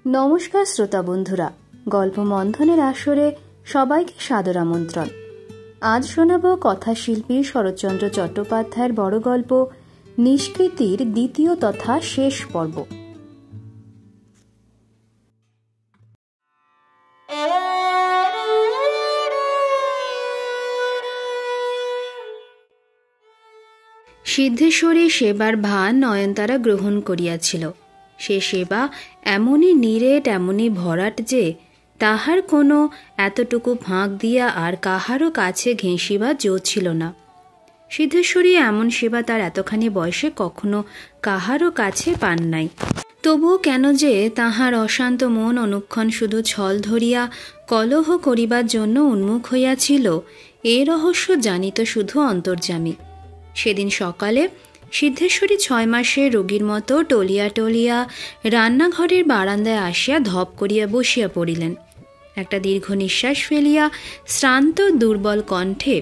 নমস্কার শ্রোতা বন্ধুরা, গল্প মন্থনের আসরে সবাইকে সাদর আমন্ত্রণ। আজ শোনাব কথাশিল্পী শরৎচন্দ্র চট্টোপাধ্যায়ের বড় গল্প নিষ্কৃতির দ্বিতীয় তথা শেষ পর্ব। সিদ্ধেশ্বরী সেবার ভান নয়নতারা গ্রহণ করিয়াছিল। সে সেবা এমনই নিরেট, এমনই ভরাট যে তাহার কোনো এতটুকু ফাঁক দিয়া আর কাহারও কাছে ঘেঁষিবার জো ছিল না। সিদ্ধেশ্বরী এমন সেবা তার এতখানি বয়সে কখনো কাহারও কাছে পান নাই। তবুও কেন যে তাহার অশান্ত মন অনুক্ষণ শুধু ছল ধরিয়া কলহ করিবার জন্য উন্মুখ হইয়াছিল, এ রহস্য জানিত শুধু অন্তর্যামী। সেদিন সকালে সিদ্ধেশ্বরী 6 মাসের রোগীর মতো টলিয়া টলিয়া রান্নাঘরের বারান্দায় আসিয়া ধপ করিয়া বসিয়া পড়িলেন। একটা দীর্ঘ নিঃশ্বাস ফেলিয়া শ্রান্ত দুর্বল কণ্ঠে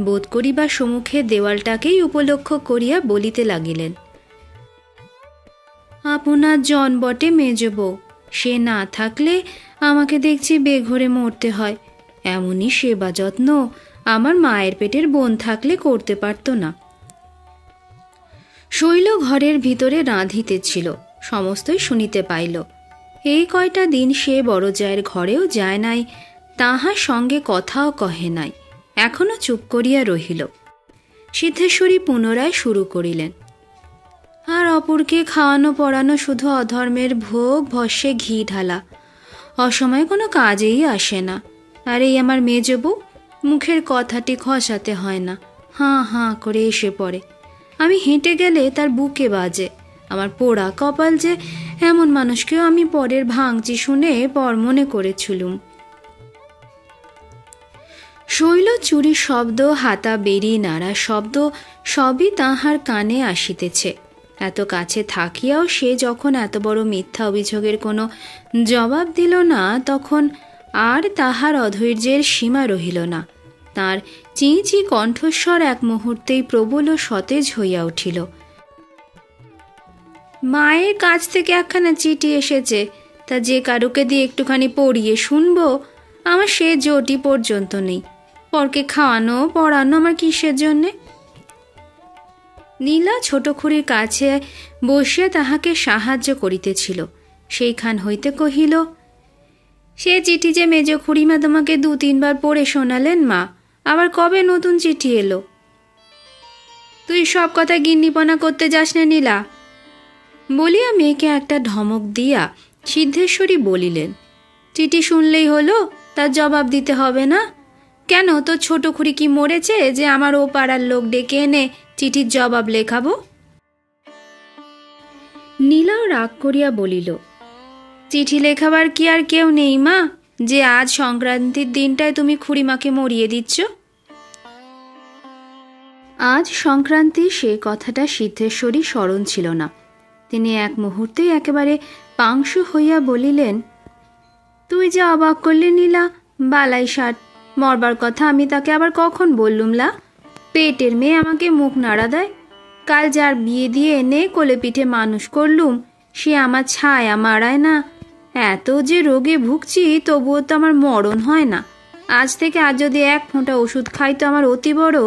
বোধ করিবার সম্মুখে দেওয়ালটাকেই উপলক্ষ করিয়া বলিতে লাগিলেন, আপনার জন বটে মেজবউ, সে না থাকলে আমাকে দেখছি বেঘরে মরতে হয়। এমনই সেবা যত্ন আমার মায়ের পেটের বোন থাকলে করতে পারত না। শৈল ঘরের ভিতরে রাঁধিতেছিল, সমস্তই শুনিতে পাইল। এই কয়টা দিন সে বড় জায়ের ঘরেও যায় নাই, তাহার সঙ্গে কথাও কহে নাই, এখনো চুপ করিয়া রহিল। সিদ্ধেশ্বরী পুনরায় শুরু করিলেন, আর অপরকে খাওয়ানো পড়ানো শুধু অধর্মের ভোগ, ভস্যে ঘি ঢালা, অসময়ে কোনো কাজেই আসে না। আর এই আমার মেজবউ, মুখের কথাটি খসাতে হয় না, হাঁ হাঁ করে এসে পড়ে। আমি হেঁটে গেলে তার বুকে বাজে। আমার পোড়া কপাল যে এমন মানুষকেও আমি পরের ভাঙচি শুনে পর মনে করেছিলুম। শৈল চুরির শব্দ, হাতা বেরি নাড়া শব্দ সবই তাহার কানে আসিতেছে। এত কাছে থাকিয়াও সে যখন এত বড় মিথ্যা অভিযোগের কোনো জবাব দিল না, তখন আর তাহার অধৈর্যের সীমা রহিল না। তাঁর চিঁচি কণ্ঠস্বর এক মুহূর্তেই প্রবল ও সতেজ হইয়া উঠিল। মায়ের কাছ থেকে একখানা চিঠি এসেছে, তা যে কারুকে দিয়ে একটুখানি পড়িয়ে শুনবো, আমার সে জোটি পর্যন্ত নেই। পরকে খাওয়ানো পড়ানো আমার কিসের জন্যে? নীলা ছোট খুড়ির কাছে বসিয়া তাহাকে সাহায্য করিতেছিল। সেইখান হইতে কহিল, সে চিঠি যে মেজ খুড়িমা তোমাকে 2-3 বার পড়ে শোনালেন মা, আবার কবে নতুন চিঠি এলো? তুই সব কথা গিন্নিপনা করতে যাস না নীলা, বলিয়া মেয়েকে একটা ধমক দিয়া সিদ্ধেশ্বরী বলিলেন, চিঠি শুনলেই হলো, তার জবাব দিতে হবে না? কেন, তোর ছোট খুড়ি কি মরেছে যে আমার ও পাড়ার লোক ডেকে এনে চিঠির জবাব লেখাবো? নীলাও রাগ করিয়া বলিল, চিঠি লেখাবার কি আর কেউ নেই মা, যে আজ সংক্রান্তির দিনটায় তুমি খুড়িমাকে মরিয়ে দিচ্ছ? আজ সংক্রান্তি, সে কথাটা সিদ্ধেশ্বরী স্মরণ ছিল না। তিনি এক মুহূর্তেই একেবারে পাংশু হইয়া বলিলেন, তুই যে অবাক করলি নীলা, বালাই ষাট, মরবার কথা আমি তাকে আবার কখন বললুম লা? পেটের মেয়ে আমাকে মুখ নাড়া দেয়। কাল যার বিয়ে দিয়ে এনে কোলে পিঠে মানুষ করলুম, সে আমার ছায়া মারায় না। এত যে রোগে ভুগছি, তবুও তো আমার মরণ হয় না। আজ থেকে আজ যদি 1 ফোঁটা ওষুধ খাই তো আমার অতি বড়।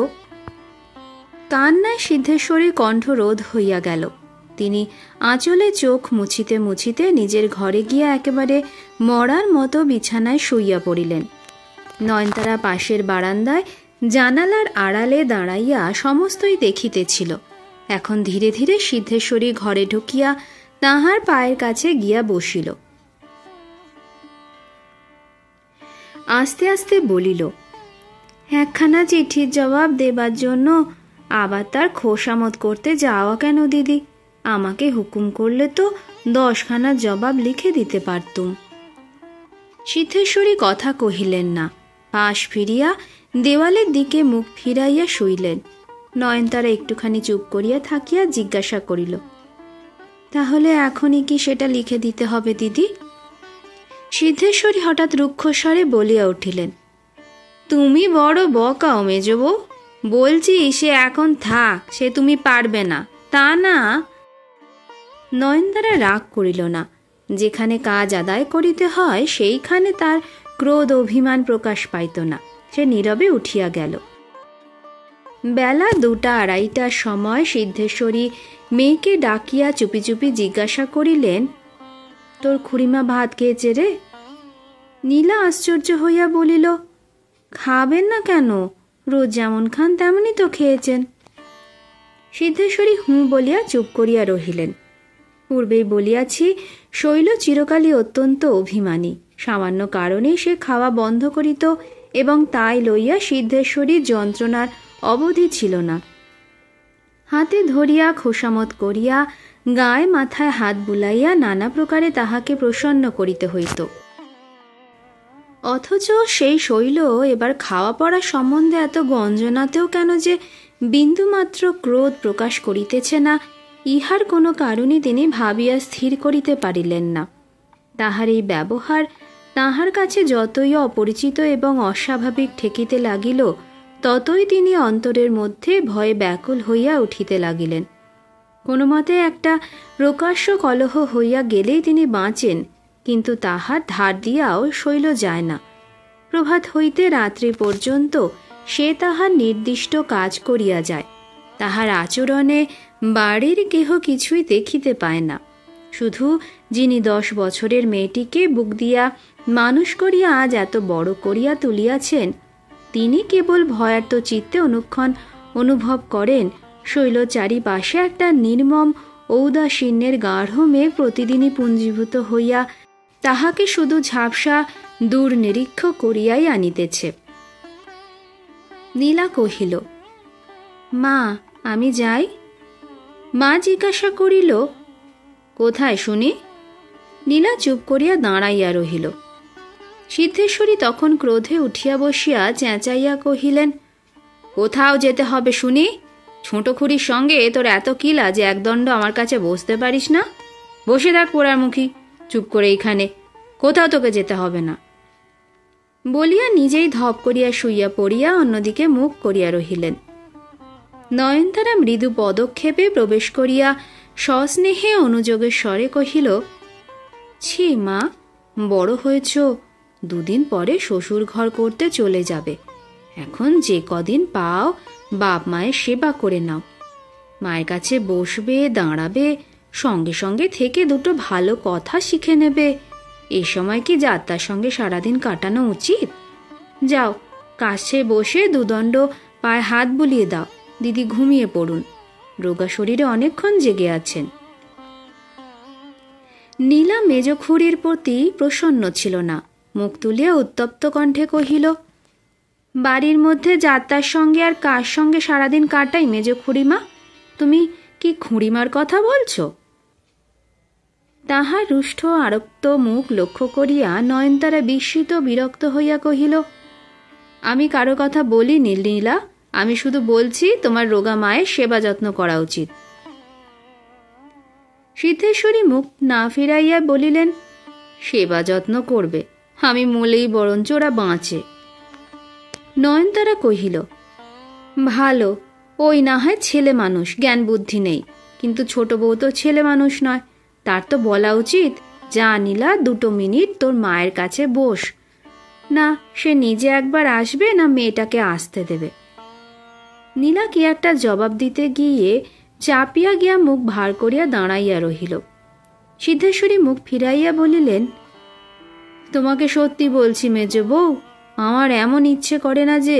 কান্নায় সিদ্ধেশ্বরীর কণ্ঠরোধ হইয়া গেল। তিনি আঁচলে চোখ মুছিতে মুছিতে নিজের ঘরে গিয়া একেবারে মরার মতো বিছানায় শুইয়া পড়িলেন। নয়নতারা পাশের বারান্দায় জানালার আড়ালে দাঁড়াইয়া সমস্তই দেখিতেছিল। এখন ধীরে ধীরে সিদ্ধেশ্বরী ঘরে ঢুকিয়া তাহার পায়ের কাছে গিয়া বসিল। আস্তে আস্তে বলিল, একখানা চিঠির জবাব দেবার জন্য আবার তার খোশামত করতে যাওয়া কেন দিদি? আমাকে হুকুম করলে তো 10খানা জবাব লিখে দিতে পারতুম। সিদ্ধেশ্বরী কথা কহিলেন না, পাশ ফিরিয়া দেওয়ালের দিকে মুখ ফিরাইয়া শুইলেন। নয়নতারা একটুখানি চুপ করিয়া থাকিয়া জিজ্ঞাসা করিল, তাহলে এখনই কি সেটা লিখে দিতে হবে দিদি? সিদ্ধেশ্বরী হঠাৎ রুক্ষস্বরে বলিয়া উঠিলেন, তুমি বড় বকাও মেজবউ, বলছি সে এখন থাক, সে তুমি পারবে না, তা না। নয়নতারা রাগ করিল না, যেখানে কাজ আদায় করিতে হয় সেইখানে তার ক্রোধ অভিমান প্রকাশ পাইত না। সে নীরবে উঠিয়া গেল। বেলা 2টা-2:30টার সময় সিদ্ধেশ্বরী মেয়েকে ডাকিয়া চুপি চুপি জিজ্ঞাসা করিলেন, তোর খুড়িমা ভাত খেয়েছে রে? নীলা আশ্চর্য হইয়া বলিল, খাবেন না কেন? রোজ যেমন খান তেমনই তো খেয়েছেন। সিদ্ধেশ্বরী হুঁ বলিয়া চুপ করিয়া রহিলেন। পূর্বেই বলিয়াছি, শৈল চিরকালই অত্যন্ত অভিমানী। সামান্য কারণেই সে খাওয়া বন্ধ করিত এবং তাই লইয়া সিদ্ধেশ্বরীর যন্ত্রণার অবধি ছিল না। হাতে ধরিয়া খোসামত করিয়া গায়ে মাথায় হাত বুলাইয়া নানা প্রকারে তাহাকে প্রসন্ন করিতে হইত। অথচ সেই শৈল এবার খাওয়া পড়া সম্বন্ধে এত গঞ্জনাতেও কেন যে বিন্দুমাত্র ক্রোধ প্রকাশ করিতেছে না, ইহার কোনো কারণই তিনি ভাবিয়া স্থির করিতে পারিলেন না। তাহার এই ব্যবহার তাহার কাছে যতই অপরিচিত এবং অস্বাভাবিক ঠেকিতে লাগিল, ততই তিনি অন্তরের মধ্যে ভয়ে ব্যাকুল হইয়া উঠিতে লাগিলেন। কোনো মতে একটা প্রকাশ্য কলহ হইয়া গেলেই তিনি বাঁচেন, কিন্তু তাহার ধার দিয়াও শৈল যায় না। প্রভাত হইতে রাত্রি পর্যন্ত সে তাহার নির্দিষ্ট কাজ করিয়া যায়। তাহার আচরণে বাড়ির কেহ কিছুই দেখিতে পায় না। শুধু যিনি 10 বছরের মেয়েটিকে বুক দিয়া মানুষ করিয়া আজ এত বড় করিয়া তুলিয়াছেন, তিনি কেবল ভয়ার্ত চিত্তে অনুক্ষণ অনুভব করেন শৈল চারিপাশে একটা নির্মম ঔদাসীন্যের গাঢ় মেঘ প্রতিদিনই পুঞ্জীভূত হইয়া তাহাকে শুধু ঝাপসা দূরনিরীক্ষ করিয়াই আনিতেছে। নীলা কহিল, মা, আমি যাই? মা জিজ্ঞাসা করিল, কোথায় শুনি? নীলা চুপ করিয়া দাঁড়াইয়া রহিল। সিদ্ধেশ্বরী তখন ক্রোধে উঠিয়া বসিয়া চেঁচাইয়া কহিলেন, কোথাও যেতে হবে শুনি? ছোট খুড়ির সঙ্গে তোর এত কিলা যে একদণ্ড আমার কাছে বসতে পারিস না? বসে থাক পোড়ামুখী, চুপ করে এইখানে, কোথাও তোকে যেতে হবে না। বলিয়া নিজেই ধপ করিয়া শুইয়া পড়িয়া অন্যদিকে মুখ করিয়া রহিলেন। নয়নতারা মৃদু পদক্ষেপে প্রবেশ করিয়া সস্নেহে অনুযোগের স্বরে কহিল, ছি মা, বড় হয়েছ, 2 দিন পরে শ্বশুর ঘর করতে চলে যাবে। এখন যে কদিন পাও বাপ মায়ের সেবা করে নাও। মায়ের কাছে বসবে, দাঁড়াবে, সঙ্গে সঙ্গে থেকে 2টো ভালো কথা শিখে নেবে। এই সময় কি যাত্রার সঙ্গে সারাদিন কাটানো উচিত? যাও, কাছে বসে 2 দণ্ড পায়ে হাত বুলিয়ে দাও, দিদি ঘুমিয়ে পড়ুন, রোগা শরীরে অনেকক্ষণ জেগে আছেন। নীলা মেজ খুড়ির প্রতি প্রসন্ন ছিল না। মুখ তুলিয়া উত্তপ্ত কণ্ঠে কহিল, বাড়ির মধ্যে যাত্রার সঙ্গে আর কার সঙ্গে সারাদিন কাটাই মেজ খুড়িমা? তুমি কি খুড়িমার কথা বলছো? তাহার রুষ্ট আরক্ত মুখ লক্ষ্য করিয়া নয়নতারা বিস্মিত বিরক্ত হইয়া কহিল, আমি কারো কথা বলিনি নীলা, আমি শুধু বলছি তোমার রোগা মায়ের সেবা যত্ন করা উচিত। সিদ্ধেশ্বরী মুখ না ফিরাইয়া বলিলেন, সেবা যত্ন করবে, আমি মলেই বরঞ্চ ওরা বাঁচে। নয়নতারা কহিল, ভালো, ওই না হয় ছেলে মানুষ, জ্ঞান বুদ্ধি নেই, কিন্তু ছোট বউ তো ছেলে মানুষ নয়, তার তো বলা উচিত, যা নীলা 2 মিনিট তোর মায়ের কাছে বস। না, সে নিজে একবার আসবে, না মেয়েটাকে আসতে দেবে। নীলা কি একটা জবাব দিতে গিয়ে চাপিয়া গিয়া মুখ ভার করিয়া দাঁড়াইয়া রহিল। সিদ্ধেশ্বরী মুখ ফিরাইয়া বলিলেন, তোমাকে সত্যি বলছি মেজ বউ, আমার এমন ইচ্ছে করে না যে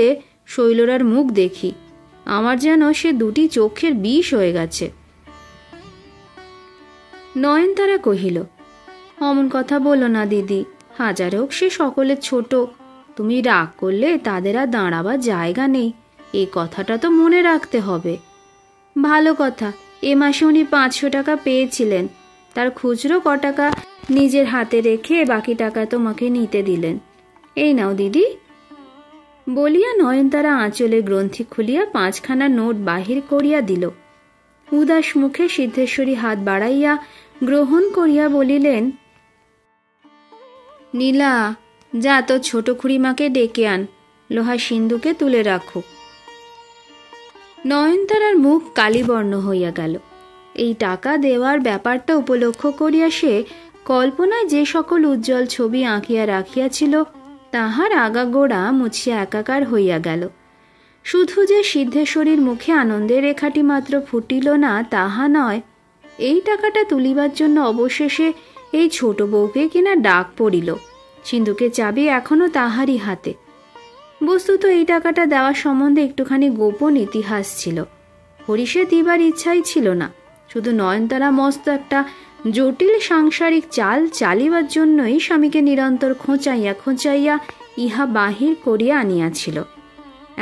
শৈলরার মুখ দেখি। আমার যেন সে 2টি চোখের বিষ হয়ে গেছে। নয়নতারা কহিল, অমন কথা বলো না দিদি, হাজার হোক সে সকলের ছোট, তুমি রাগ করলে তাদের আর দাঁড়াবার জায়গা নেই, এই কথাটা তো মনে রাখতে হবে। ভালো কথা, এ মাসে উনি 500 টাকা পেয়েছিলেন, তার খুচরো ক টাকা নিজের হাতে রেখে বাকি টাকা তোমাকে নিতে দিলেন। এই নাও দিদি। বলিয়া নয়নতারা আঁচলে গ্রন্থি খুলিয়া 5খানা নোট বাহির করিয়া দিল। উদাস মুখে সিদ্ধেশ্বরী হাত বাড়াইয়া গ্রহণ করিয়া বলিলেন, নীলা, যা তো ছোট খুড়িমাকে ডেকে আন, লোহার সিন্ধুকে তুলে রাখো। নয়নতারার মুখ কালিবর্ণ হইয়া গেল। এই টাকা দেওয়ার ব্যাপারটা উপলক্ষ করিয়া সে কল্পনায় যে সকল উজ্জ্বল ছবি আঁকিয়া রাখিয়াছিল তাহার আগাগোড়া মুছিয়া একাকার হইয়া গেল। শুধু যে সিদ্ধেশ্বরীর মুখে আনন্দের রেখাটি মাত্র ফুটিল না তাহা নয়, এই টাকাটা তুলিবার জন্য অবশেষে এই ছোট বউকে কিনা ডাক পড়িল। সিন্ধুকের চাবি এখনো তাহারই হাতে। বস্তুত এই টাকাটা দেওয়ার সম্বন্ধে একটুখানি গোপন ইতিহাস ছিল। হরিষে দিবার ইচ্ছাই ছিল না, শুধু নয়নতারা মস্ত একটা জটিল সাংসারিক চাল চালিবার জন্যই স্বামীকে নিরন্তর খোঁচাইয়া খোঁচাইয়া ইহা বাহির করিয়া আনিয়াছিল।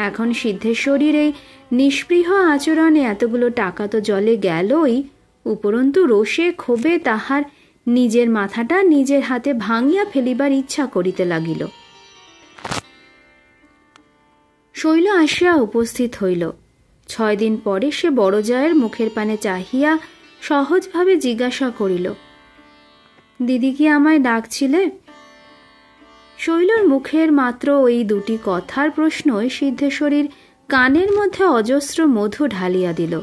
এখন সিদ্ধেশ্বরীর এই নিষ্পৃহ আচরণে এতগুলো টাকা তো জলে গেলই, উপরন্তু রোষে ক্ষোভে তাহার নিজের মাথাটা নিজের হাতে ভাঙিয়া ফেলিবার ইচ্ছা করিতে লাগিল। শৈল আসিয়া উপস্থিত হইল। 6 দিন পরে সে বড়জয়ের মুখের পানে চাহিয়া সহজভাবে জিজ্ঞাসা করিল, দিদি কি আমায় ডাকছিলে? শৈলর মুখের মাত্র ওই দুটি কথার প্রশ্নই সিদ্ধেশ্বরীর কানের মধ্যে অজস্র মধু ঢালিয়া দিল।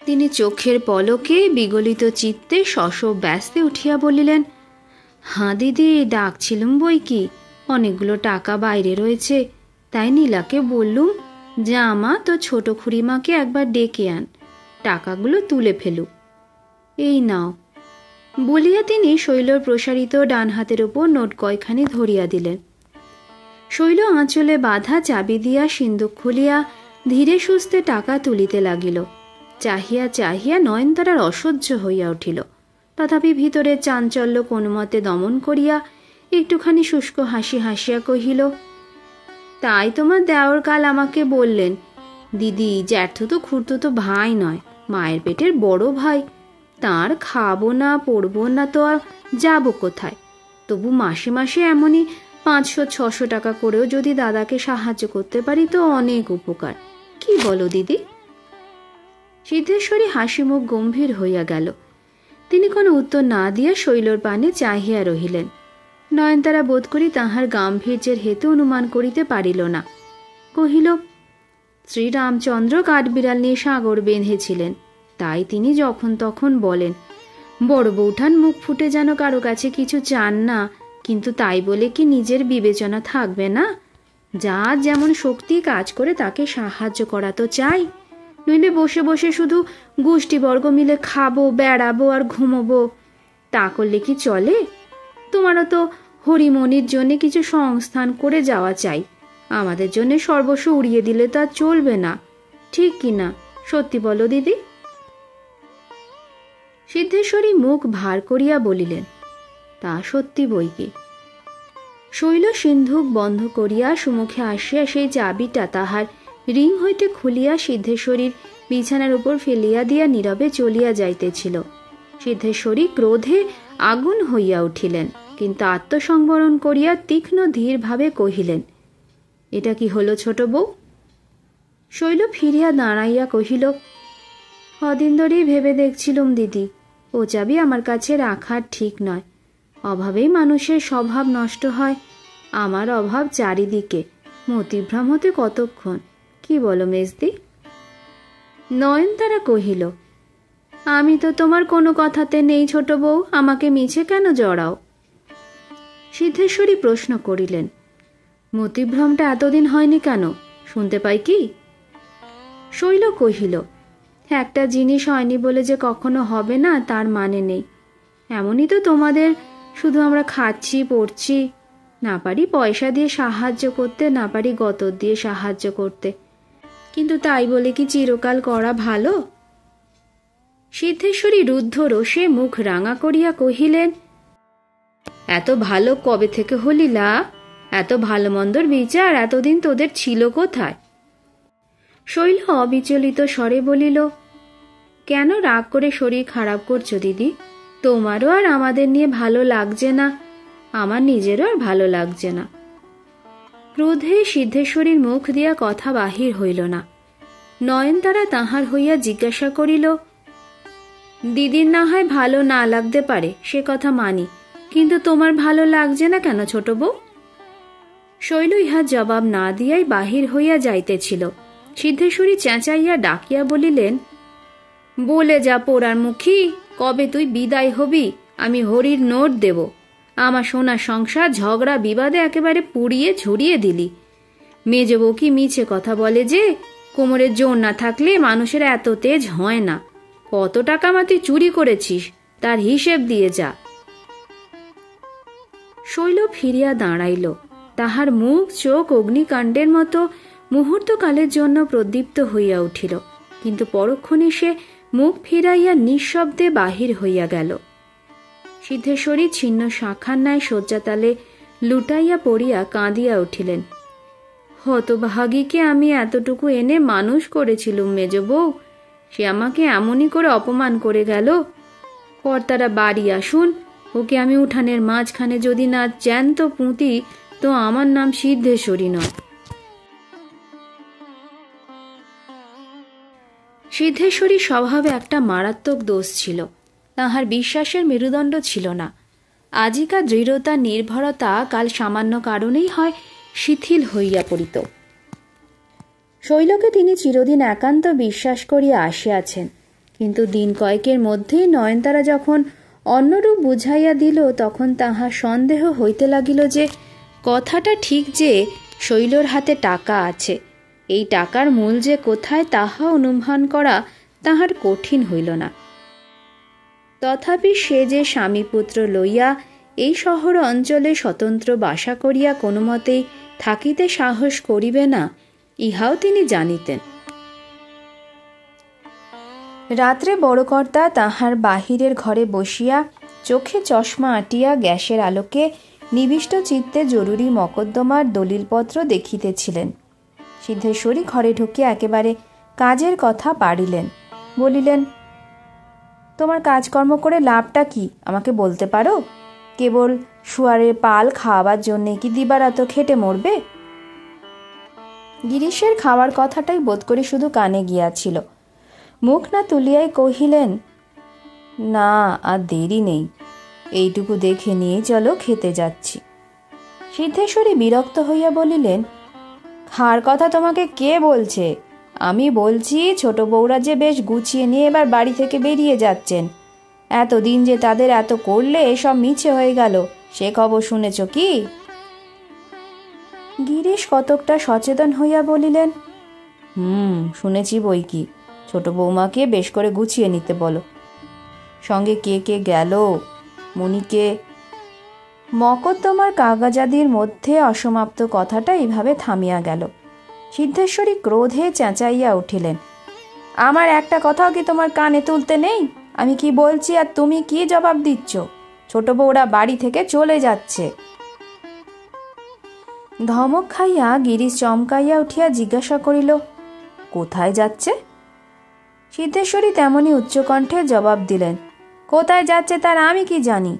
তিনি চোখের পলকে বিগলিত চিত্তে শশ ব্যস্তে উঠিয়া বলিলেন, হাঁ দিদি, ডাকছিলুম বই কি, অনেকগুলো টাকা বাইরে রয়েছে, তাই নীলাকে বললুম জামা তো ছোট খুড়িমাকে একবার ডেকে আন, টাকাগুলো তুলে ফেলুক। এই নাও। বলিয়া তিনি শৈলর প্রসারিত ডান হাতের ওপর নোট কয়খানি ধরিয়া দিলেন। শৈল আঁচলে বাঁধা চাবি দিয়া সিন্দুক খুলিয়া ধীরে সুস্থে টাকা তুলিতে লাগিল। চাহিয়া চাহিয়া নয়নতারার অসহ্য হইয়া উঠিল। তথাপি ভিতরের চাঞ্চল্য কোনোমতে দমন করিয়া একটুখানি শুষ্ক হাসি হাসিয়া কহিল, তাই তোমার দেওর কাল আমাকে বললেন, দিদি জ্যাঠু তো খুড়তো তো ভাই নয়, মায়ের পেটের বড় ভাই, তার খাবো না পড়বো না তো আর যাবো কোথায়? তবু মাসে মাসে এমনই 500-600 টাকা করেও যদি দাদাকে সাহায্য করতে পারি তো অনেক উপকার। কি বলো দিদি? সিদ্ধেশ্বরী হাসি মুখ গম্ভীর হইয়া গেল। তিনি কোনো উত্তর না দিয়া শৈলর পানে চাহিয়া রহিলেন। নয়নতারা বোধ করি তাহার গাম্ভীর্যের হেতু অনুমান করিতে পারিল না। কহিল, শ্রীরামচন্দ্র কাঠবিড়াল নিয়ে সাগর বেঁধেছিলেন, তাই তিনি যখন তখন বলেন। বড় বৌঠান মুখ ফুটে যেন কারো কাছে কিছু চান না, কিন্তু তাই বলে কি নিজের বিবেচনা থাকবে না? যার যেমন শক্তি কাজ করে তাকে সাহায্য করা তো চাই, নইলে বসে বসে শুধু গোষ্ঠীবর্গ মিলে খাবো, বেড়াবো আর ঘুমোবো, তা করলে কি চলে? তোমারও তো হরিমণির জন্য কিছু সংস্থান করে যাওয়া চাই, আমাদের জন্য সর্বস্ব উড়িয়ে দিলে তো আর চলবে না, ঠিক কি না? সত্যি বলো দিদি। সিদ্ধেশ্বরী মুখ ভার করিয়া বলিলেন, তা সত্যি বই কি। শৈল সিন্ধুক বন্ধ করিয়া সুমুখে আসিয়া সেই চাবিটা তাহার রিং হইতে খুলিয়া সিদ্ধেশ্বরীর বিছানার উপর ফেলিয়া দিয়া নীরবে চলিয়া যাইতেছিল। সিদ্ধেশ্বরী ক্রোধে আগুন হইয়া উঠিলেন, কিন্তু আত্মসংবরণ করিয়া তীক্ষ্ণ ধীর ভাবে কহিলেন, এটা কি হলো ছোট বউ? শৈল ফিরিয়া দাঁড়াইয়া কহিল, কদিন ধরেই ভেবে দেখছিলুম দিদি, ও চাবি আমার কাছে রাখার ঠিক নয়। অভাবেই মানুষের স্বভাব নষ্ট হয়। আমার অভাব চারিদিকে, মতিভ্রম হতে কতক্ষণ, কি বলো মেজদি? নয়নতারা কহিল, আমি তো তোমার কোনো কথাতে নেই ছোট বউ, আমাকে মিছে কেন জড়াও? সিদ্ধেশ্বরী প্রশ্ন করিলেন, মতিভ্রমটা এতদিন হয়নি কেন, শুনতে পাই কি? শৈল কহিল, একটা জিনিস হয়নি বলে যে কখনো হবে না তার মানে নেই। এমনই তো তোমাদের, শুধু আমরা খাচ্ছি পড়ছি, না পারি পয়সা দিয়ে সাহায্য করতে, না পারি গতর দিয়ে সাহায্য করতে, কিন্তু তাই বলে কি চিরকাল করা ভালো? সিদ্ধেশ্বরী রুদ্ধ রোষে মুখ রাঙা করিয়া কহিলেন, এত ভালো কবে থেকে হলিলা? এত ভালো মন্দর বিচার এতদিন তোদের ছিল কোথায়? শৈল অবিচলিত স্বরে বলিল, কেন রাগ করে শরীর খারাপ করছো দিদি? তোমারও আর আমাদের নিয়ে ভালো লাগছে না, আমার নিজেরও আর ভালো লাগছে না। ক্রোধে সিদ্ধেশ্বরীর মুখ দিয়া কথা বাহির হইল না। নয়নতারা তাহার হইয়া জিজ্ঞাসা করিল, দিদির না হয় ভালো না লাগতে পারে, সে কথা মানি, কিন্তু তোমার ভালো লাগছে না কেন ছোট বউ? শৈল ইহার জবাব না দিয়াই বাহির হইয়া যাইতেছিল। সিদ্ধেশ্বরী চেঁচাইয়া ডাকিয়া বলিলেন, বলে যা পোড়ার মুখী, কবে তুই বিদায় হবি আমি হরির নোট দেব। আমার সোনা সংসার ঝগড়া বিবাদে একেবারে পুড়িয়ে ঝুরিয়ে দিলি। মেজ বউ কি মিছে কথা বলে যে কোমরের জোর না থাকলে মানুষের এত তেজ হয় না। কত টাকা মা তুই চুরি করেছিস তার হিসেব দিয়ে যা। শৈল ফিরিয়া দাঁড়াইল। তাহার মুখ চোখ অগ্নিকাণ্ডের মতো মুহূর্তকালের জন্য প্রদীপ্ত হইয়া উঠিল, কিন্তু পরক্ষণে সে মুখ ফিরাইয়া নিঃশব্দে বাহির হইয়া গেল। সিদ্ধেশ্বরী ছিন্ন শাখার ন্যায় শয্যাতালে লুটাইয়া পড়িয়া কাঁদিয়া উঠিলেন। হতভাগীকে আমি এতটুকু এনে মানুষ করেছিলুম মেজ বউ, সে আমাকে এমনই করে অপমান করে গেল। কর্তারা বাড়ি আসুন, ওকে আমি উঠানের মাঝখানে যদি না জ্যান্ত পুঁতি তো আমার নাম সিদ্ধেশ্বরী নয়। সিদ্ধেশ্বরী স্বভাবে একটা মারাত্মক দোষ ছিল। তাহার বিশ্বাসের মেরুদণ্ড ছিল না। আজিকার দৃঢ়তা নির্ভরতা কাল সামান্য কারণেই হয় শিথিল হইয়া পড়িত। শৈলকে তিনি চিরদিন একান্ত বিশ্বাস করিয়া আসিয়াছেন, কিন্তু দিন কয়েকের মধ্যেই নয়নতারা যখন অন্যরূপ বুঝাইয়া দিল তখন তাহার সন্দেহ হইতে লাগিল যে কথাটা ঠিক যে শৈলর হাতে টাকা আছে। এই টাকার মূল যে কোথায় তাহা অনুমান করা তাহার কঠিন হইল না। তথাপি সে যে স্বামীপুত্র লইয়া এই শহর অঞ্চলে স্বতন্ত্র বাসা করিয়া কোনো মতেই থাকিতে সাহস করিবে না, ইহাও তিনি জানিতেন। রাত্রে বড়কর্তা তাহার বাহিরের ঘরে বসিয়া চোখে চশমা আটিয়া গ্যাসের আলোকে নিবিষ্ট চিত্তে জরুরি মকদ্দমার দলিলপত্র দেখিতেছিলেন। সিদ্ধেশ্বরী ঘরে ঢুকিয়া একেবারে কাজের কথা পাড়িলেন। বলিলেন, তোমার কাজকর্ম করে লাভটা কি আমাকে বলতে পারো? কেবল শুয়ারের পাল খাওয়াবার জন্যে কি দিবারাত খেটে মরবে? গিরিশের খাওয়ার কথাটাই বোধ করি শুধু কানে গিয়াছিল। মুখ না তুলিয়াই কহিলেন, না আর দেরি নেই, এইটুকু দেখে নিয়ে চলো, খেতে যাচ্ছি। সিদ্ধেশ্বরী বিরক্ত হইয়া বলিলেন, খাওয়ার কথা তোমাকে কে বলছে? আমি বলছি ছোট বউরা যে বেশ গুছিয়ে নিয়ে এবার বাড়ি থেকে বেরিয়ে যাচ্ছেন। এতদিন যে তাদের এত করলে এসব মিছে হয়ে গেল, সে খবর শুনেছ কি? গিরিশ কতকটা সচেতন হইয়া বলিলেন, শুনেছি বই কি। ছোট বৌমাকে বেশ করে গুছিয়ে নিতে বলো। সঙ্গে কে কে গেল? মণিকে? মকদ্দমার কাগজাদির মধ্যে অসমাপ্ত কথাটা এইভাবে থামিয়া গেল। সিদ্ধেশ্বরী ক্রোধে চেঁচাইয়া উঠিলেন, আমার একটা কথাও কি তোমার কানে তুলতে নেই? আমি কি বলছি আর তুমি কি জবাব দিচ্ছ? ছোট বউরা বাড়ি থেকে চলে যাচ্ছে। ধমক খাইয়া গিরিশ চমকাইয়া উঠিয়া জিজ্ঞাসা করিল, কোথায় যাচ্ছে? সিদ্ধেশ্বরী তেমনি উচ্চকণ্ঠে জবাব দিলেন, কোথায় যাচ্ছে তার আমি কি জানি?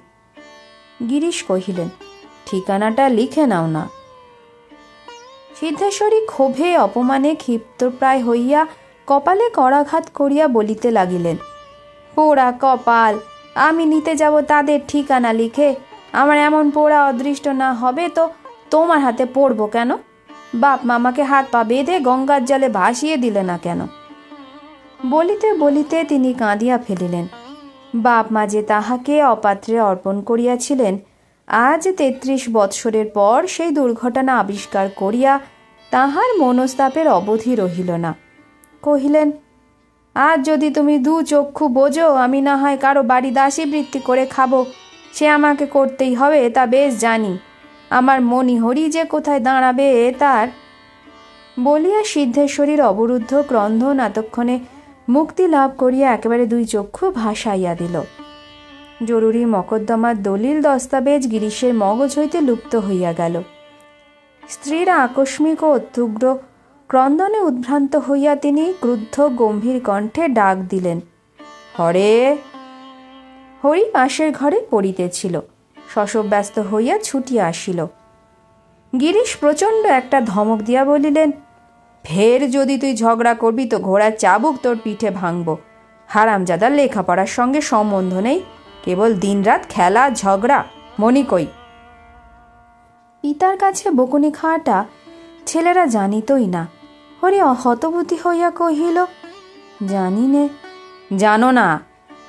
গিরিশ কহিলেন, ঠিকানাটা লিখে নাও না। সিদ্ধেশ্বরী ক্ষোভে অপমানে ক্ষিপ্তপ্রায় হইয়া কপালে করাঘাত করিয়া বলিতে লাগিলেন, পোড়া কপাল, আমি নিতে যাব তাদের ঠিকানা লিখে? আমার এমন পোড়া অদৃষ্ট না হবে তো তোমার হাতে পড়ব কেন? বাপ মামাকে হাত পা বেঁধে গঙ্গার জলে ভাসিয়ে দিলে না কেন? বলিতে বলিতে তিনি কাঁদিয়া ফেলিলেন। বাপ মা যে তাহাকে অপাত্রে অর্পণ করিয়াছিলেন, আজ 33 বৎসরের পর সেই দুর্ঘটনা আবিষ্কার করিয়া তাহার মনস্তাপের অবধি রহিল না। কহিলেন, আজ যদি তুমি দু চক্ষু বোঝো আমি না হয় কারো বাড়ি দাসী বৃত্তি করে খাবো, সে আমাকে করতেই হবে তা বেশ জানি। আমার মণিহরি যে কোথায় দাঁড়াবে তার। বলিয়া সিদ্ধেশ্বরীর অবরুদ্ধ ক্রন্ধন এতক্ষণে মুক্তি লাভ করিয়া একেবারে 2 চক্ষু ভাসাইয়া দিল। জরুরি মকদ্দমার দলিল দস্তাবেজ গিরিশের মগজ হইতে লুপ্ত হইয়া গেল। স্ত্রীর আকস্মিক ও অত্যুগ্র ক্রন্দনে উদ্ভ্রান্ত হইয়া তিনি ক্রুদ্ধ গম্ভীর কণ্ঠে ডাক দিলেন, হরে। হরি পাশের ঘরে পড়িতেছিল, শশব্যস্ত হইয়া ছুটিয়া আসিল। গিরিশ প্রচণ্ড একটা ধমক দিয়া বলিলেন, ফের যদি তুই ঝগড়া করবি তো ঘোড়ার চাবুক তোর পিঠে ভাঙব। হারামজাদার লেখাপড়ার সঙ্গে সম্বন্ধ নেই, কেবল দিনরাত খেলা ঝগড়া। মনি কই? পিতার কাছে বকুনি খাওয়াটা ছেলেরা জানিতই না। হরি হতবুদ্ধি হইয়া কহিল, জানি নে। জানো না?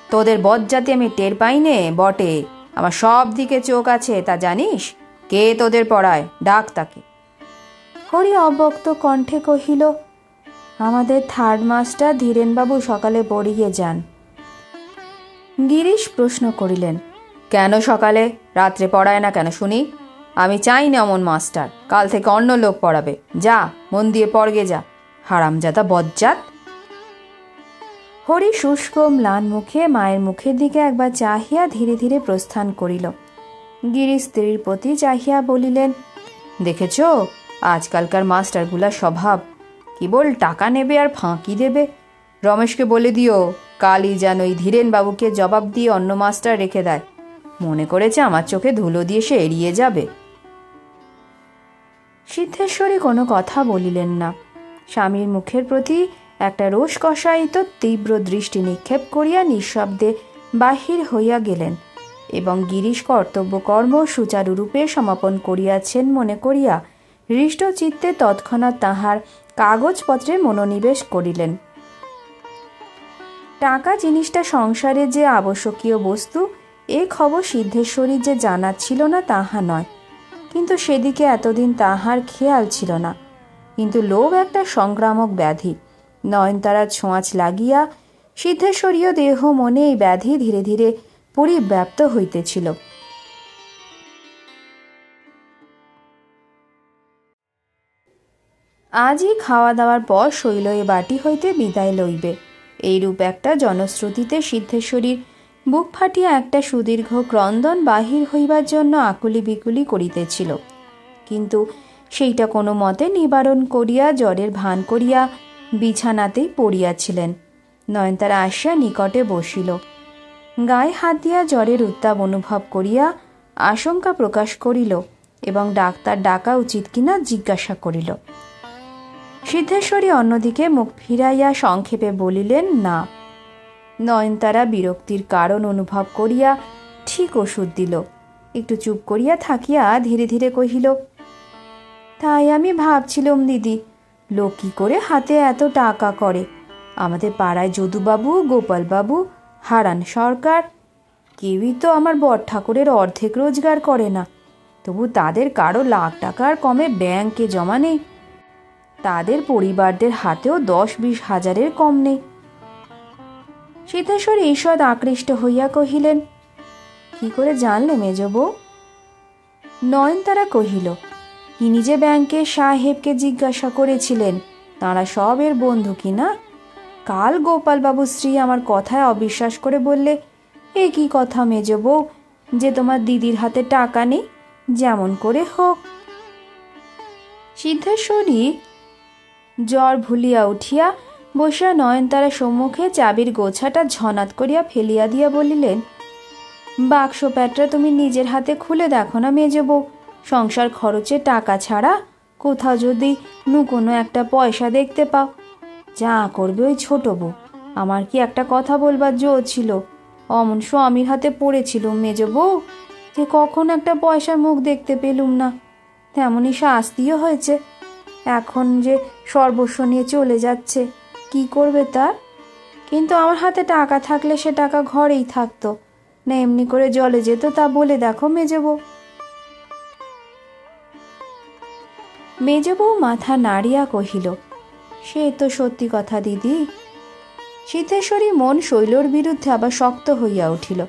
তোদের বজ্জাতে আমি টের পাই নে বটে, আমার সব দিকে চোখ আছে তা জানিস। কে তোদের পড়ায়, ডাক তাকে। হরি অব্যক্ত কণ্ঠে কহিল, আমাদের থার্ড মাস্টার ধীরেনবাবু সকালে পড়িয়ে যান। গিরিশ প্রশ্ন করিলেন, কেন সকালে, রাত্রে পড়ায় না কেন শুনি? আমি চাই না অমন মাস্টার, কাল থেকে অন্য লোক পড়াবে। যা, মন দিয়ে পড়গে যা, হারামজাদা বজ্জাত। হরি শুষ্ক ম্লান মুখে মায়ের মুখের দিকে একবার চাহিয়া ধীরে ধীরে প্রস্থান করিল। গিরিশ স্ত্রীর প্রতি চাহিয়া বলিলেন, দেখেছ আজকালকার মাস্টারগুলার স্বভাব, কেবল টাকা নেবে আর ফাঁকি দেবে। রমেশকে বলে দিও কালই যেন ওই ধীরেনবাবুকে জবাব দিয়ে অন্য মাস্টার রেখে দেয়। মনে করেছে আমার চোখে ধুলো দিয়ে সে এড়িয়ে যাবে। সিদ্ধেশ্বরী কোনো কথা বলিলেন না। স্বামীর মুখের প্রতি একটা রোষ কষায়িত তীব্র দৃষ্টি নিক্ষেপ করিয়া নিঃশব্দে বাহির হইয়া গেলেন এবং গিরিশ কর্তব্য কর্ম সুচারুরূপে সমাপন করিয়াছেন মনে করিয়া হৃষ্টচিত্তে তৎক্ষণাৎ তাহার কাগজপত্রে মনোনিবেশ করিলেন। টাকা জিনিসটা সংসারে যে আবশ্যকীয় বস্তু, এ খবর সিদ্ধেশ্বরীর যে জানা ছিল না তাহা নয়, কিন্তু সেদিকে এতদিন তাহার খেয়াল ছিল না। কিন্তু লোভ একটা সংক্রামক ব্যাধি। নয়নতারার ছোঁয়াচ লাগিয়া সিদ্ধেশ্বরীয় দেহ মনে এই ব্যাধি ধীরে ধীরে পরিব্যাপ্ত হইতেছিল। আজই খাওয়া দাওয়ার পর শৈল এ বাটি হইতে বিদায় লইবে, এইরূপ একটা জনশ্রুতিতে সিদ্ধেশ্বরীর বুক ফাটিয়া একটা সুদীর্ঘ ক্রন্দন বাহির হইবার জন্য আকুলি বিকুলি করিতেছিল। কিন্তু সেইটা কোনো মতে নিবারণ করিয়া জ্বরের ভান করিয়া বিছানাতেই পড়িয়াছিলেন। নয়নতারা আসিয়া নিকটে বসিল। গায়ে হাত দিয়া জ্বরের উত্তাপ অনুভব করিয়া আশঙ্কা প্রকাশ করিল এবং ডাক্তার ডাকা উচিত কিনা জিজ্ঞাসা করিল। সিদ্ধেশ্বরী অন্যদিকে মুখ ফিরাইয়া সংক্ষেপে বলিলেন, না। নয়নতারা বিরক্তির কারণ অনুভব করিয়া ঠিক ওষুধ দিল। একটু চুপ করিয়া থাকিয়া ধীরে ধীরে কহিল, তাই আমি ভাবছিলাম দিদি, লোক কি করে হাতে এত টাকা করে? আমাদের পাড়ায় যদুবাবু, গোপালবাবু, হারান সরকার, কেউই তো আমার বড় ঠাকুরের অর্ধেক রোজগার করে না। তবু তাদের কারো লাখ টাকার কমে ব্যাংকে জমা নেই। তাদের পরিবারদের হাতেও 10-20 হাজারের কম নেই। সিদ্ধেশ্বরী ঈষৎ আকৃষ্ট হইয়া কহিলেন, কি করে জানলে মেজ বউ? নয়নতারা কহিল, ইনি যে ব্যাংকের সাহেবকে জিজ্ঞাসা করেছিলেন, তাঁরা সব এর বন্ধু কিনা। কাল গোপালবাবু স্ত্রী আমার কথায় অবিশ্বাস করে বললে, এ কি কথা মেজ বউ, যে তোমার দিদির হাতে টাকা নেই, যেমন করে হোক। সিদ্ধেশ্বরী জ্বর ভুলিয়া উঠিয়া বসিয়া নয়নতারা সম্মুখে চাবির গোছাটা ঝনাত করিয়া ফেলিয়া দিয়া বলিলেন, বাক্স প্যাটরা তুমি নিজের হাতে খুলে দেখো না মেজ বউ, সংসার খরচে টাকা ছাড়া কোথাও যদি কোনো একটা পয়সা দেখতে পাও। যা করবে ওই ছোট বউ। আমার কি একটা কথা বলবার জো ছিল, অমন স্বামীর হাতে পড়েছিল মেজ বউ যে কখন একটা পয়সার মুখ দেখতে পেলুম না। তেমনই শাস্তিও হয়েছে। এখন যে সর্বস্ব নিয়ে চলে যাচ্ছে, কি করবে তার? কিন্তু আমার হাতে টাকা থাকলে সে টাকা ঘরেই থাকতো না, এমনি করে জলে যেত, তা বলে দেখো মেজ বউ। মেজ বউ মাথা নাড়িয়া কহিল, সে তো সত্যি কথা দিদি। সিদ্ধেশ্বরী মন শৈলর বিরুদ্ধে আবার শক্ত হইয়া উঠিল।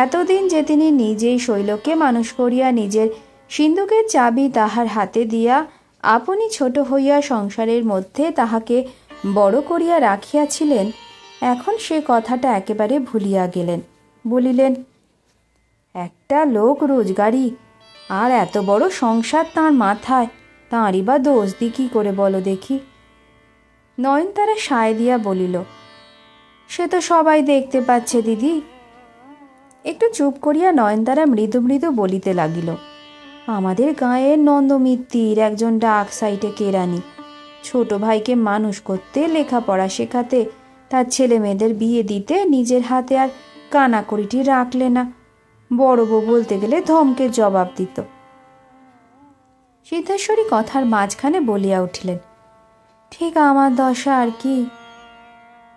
এতদিন যে তিনি নিজেই শৈলকে মানুষ করিয়া নিজের সিন্ধুকের চাবি তাহার হাতে দিয়া আপনি ছোট হইয়া সংসারের মধ্যে তাহাকে বড় করিয়া রাখিয়াছিলেন, এখন সে কথাটা একেবারে ভুলিয়া গেলেন। বলিলেন, একটা লোক রোজগারি আর এত বড় সংসার তাঁর মাথায়, তাঁরই বা দোষ দি কি করে বলো দেখি। নয়নতারা সায় দিয়া বলিল, সে তো সবাই দেখতে পাচ্ছে দিদি। একটু চুপ করিয়া নয়নতারা মৃদু মৃদু বলিতে লাগিল, আমাদের গাঁয়ের নন্দমিত্তির একজন ডাক সাইটে কেরানি, ছোট ভাইকে মানুষ করতে, লেখাপড়া শেখাতে, তার ছেলে মেয়েদের বিয়ে দিতে নিজের হাতে আর কানাকড়িটি রাখলে না। বড় বউ বলতে গেলে ধমকের জবাব দিত। সিদ্ধেশ্বরী কথার মাঝখানে বলিয়া উঠিলেন, ঠিক আমার দশা আর কি।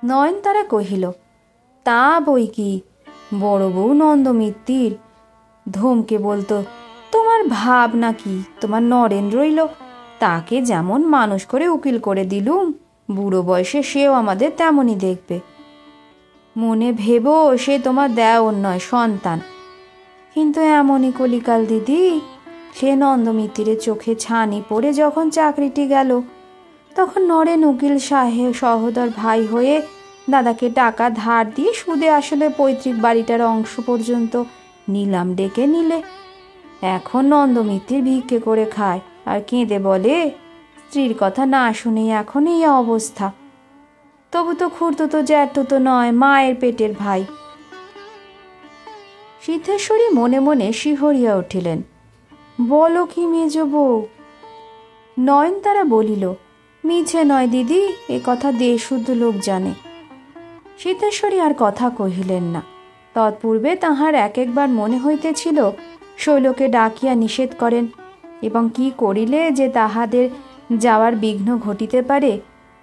নয়নতারা কহিল, তা বই কি, বড় বউ নন্দমিত্তির ধমকে বলতো, তোমার ভাব নাকি, তোমার নরেন রইল, তাকে যেমন মানুষ করে উকিল করে দিলুম, বুড়ো বয়সে সেও আমাদের তেমনই দেখবে। মনে ভেবো সে তোমার দেওর নয়, সন্তান। কিন্তু এমনই কলিকাল দিদি। সে নন্দমিত্তিরের চোখে ছানি পড়ে যখন চাকরিটি গেল, তখন নরেন উকিল সাহেব সহোদর ভাই হয়ে দাদাকে টাকা ধার দিয়ে সুদে আসলে পৈতৃক বাড়িটার অংশ পর্যন্ত নিলাম ডেকে নিলে। এখন নন্দমিত্তির ভিক্ষে করে খায় আর কেঁদে বলে, স্ত্রীর কথা না শুনেই এখন এই অবস্থা। তবু তো খুড়তুতো জ্যাঠতুতো নয়, মায়ের পেটের ভাই। সিদ্ধেশ্বরী মনে মনে শিহরিয়া উঠিলেন। বলো কি মেজ বউ? নয়নতারা বলিল, মিছে নয় দিদি, এ কথা দেশশুদ্ধ লোক জানে। সিদ্ধেশ্বরী আর কথা কহিলেন না। তৎপূর্বে তাহার এক একবার মনে হইতেছিল শৈলকে ডাকিয়া নিষেধ করেন, এবং কি করিলে যে তাহাদের যাওয়ার বিঘ্ন ঘটিতে পারে,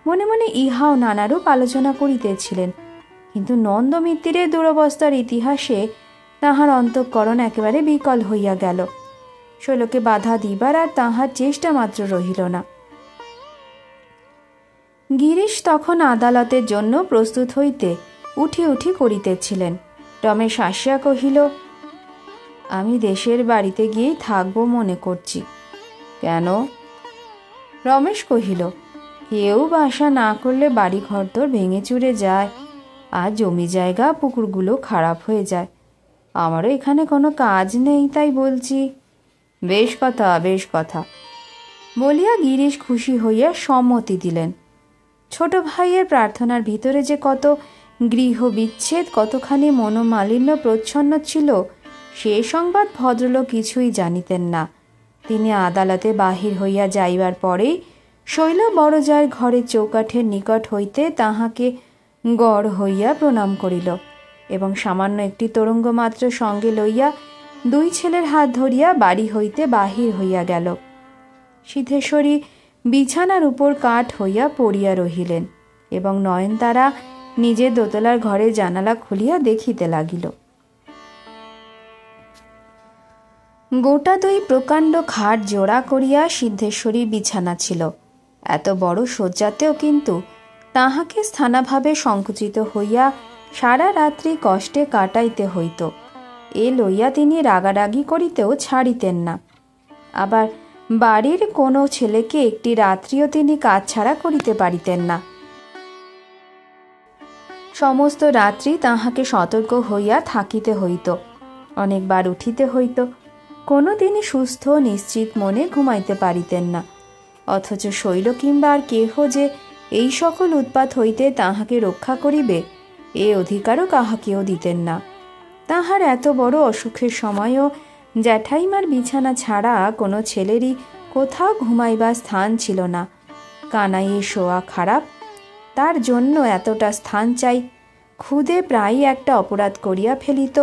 মনে মনে ইহাও নানারূপ আলোচনা করিতেছিলেন। কিন্তু নন্দমিত্তিরের দুরবস্থার ইতিহাসে তাহার অন্তঃকরণ একেবারে বিকল হইয়া গেল। শৈলকে বাধা দিবার আর তাহার চেষ্টা মাত্র রহিল না। গিরিশ তখন আদালতের জন্য প্রস্তুত হইতে উঠি উঠি করিতেছিলেন। রমেশ আসিয়া কহিল, আমি দেশের বাড়িতে গিয়েই থাকবো মনে করছি। কেন? রমেশ কহিল, কেউ বাসা না করলে বাড়ি ঘরদোর ভেঙে চুরে যায়, আর জমি জায়গা পুকুরগুলো খারাপ হয়ে যায়। আমারও এখানে কোনো কাজ নেই, তাই বলছি। বেশ কথা, বেশ কথা বলিয়া গিরিশ খুশি হইয়া সম্মতি দিলেন। ছোট ভাইয়ের প্রার্থনার ভিতরে যে কত গৃহ বিচ্ছেদ, কতখানি মনোমালিন্য প্রচ্ছন্ন ছিল, সে সংবাদ ভদ্রলোক কিছুই জানিতেন না। তিনি আদালতে বাহির হইয়া যাইবার পরেই শৈল বড়জায়ের ঘরের চৌকাঠের নিকট হইতে তাহাকে গড় হইয়া প্রণাম করিল, এবং সামান্য একটি তরঙ্গ মাত্র সঙ্গে লইয়া দুই ছেলের হাত ধরিয়া বাড়ি হইতে বাহির হইয়া গেল। সিদ্ধেশ্বরী বিছানার উপর কাঠ হইয়া পড়িয়া রহিলেন, এবং নয়নতারা নিজের দোতলার ঘরে জানালা খুলিয়া দেখিতে লাগিল। গোটা দুই প্রকাণ্ড খাট জোড়া করিয়া সিদ্ধেশ্বরী বিছানা ছিল। এত বড় শয্যাতেও কিন্তু তাহাকে স্থানাভাবে সংকুচিত হইয়া সারা রাত্রি কষ্টে কাটাইতে হইত। এ লইয়া তিনি রাগারাগি করিতেও ছাড়িতেন না। আবার বাড়ির কোনো ছেলেকে একটি রাত্রিও তিনি কাজ ছাড়া করিতে পারিতেন না। সমস্ত রাত্রি তাহাকে সতর্ক হইয়া থাকিতে হইত, অনেকবার উঠিতে হইত। কোনো দিনই সুস্থ নিশ্চিত মনে ঘুমাইতে পারিতেন না। অথচ শৈল কিংবা আর কেহ যে এই সকল উৎপাত হইতে তাহাকে রক্ষা করিবে, এ অধিকারও কাহাকেও দিতেন না। তাহার এত বড় অসুখের সময়ও জ্যাঠাইমার বিছানা ছাড়া কোনো ছেলেরই কোথাও ঘুমাইবার স্থান ছিল না। কানাইয়ের শোয়া খারাপ, তার জন্য এতটা স্থান চাই। খুদে প্রায়ই একটা অপরাধ করিয়া ফেলিত,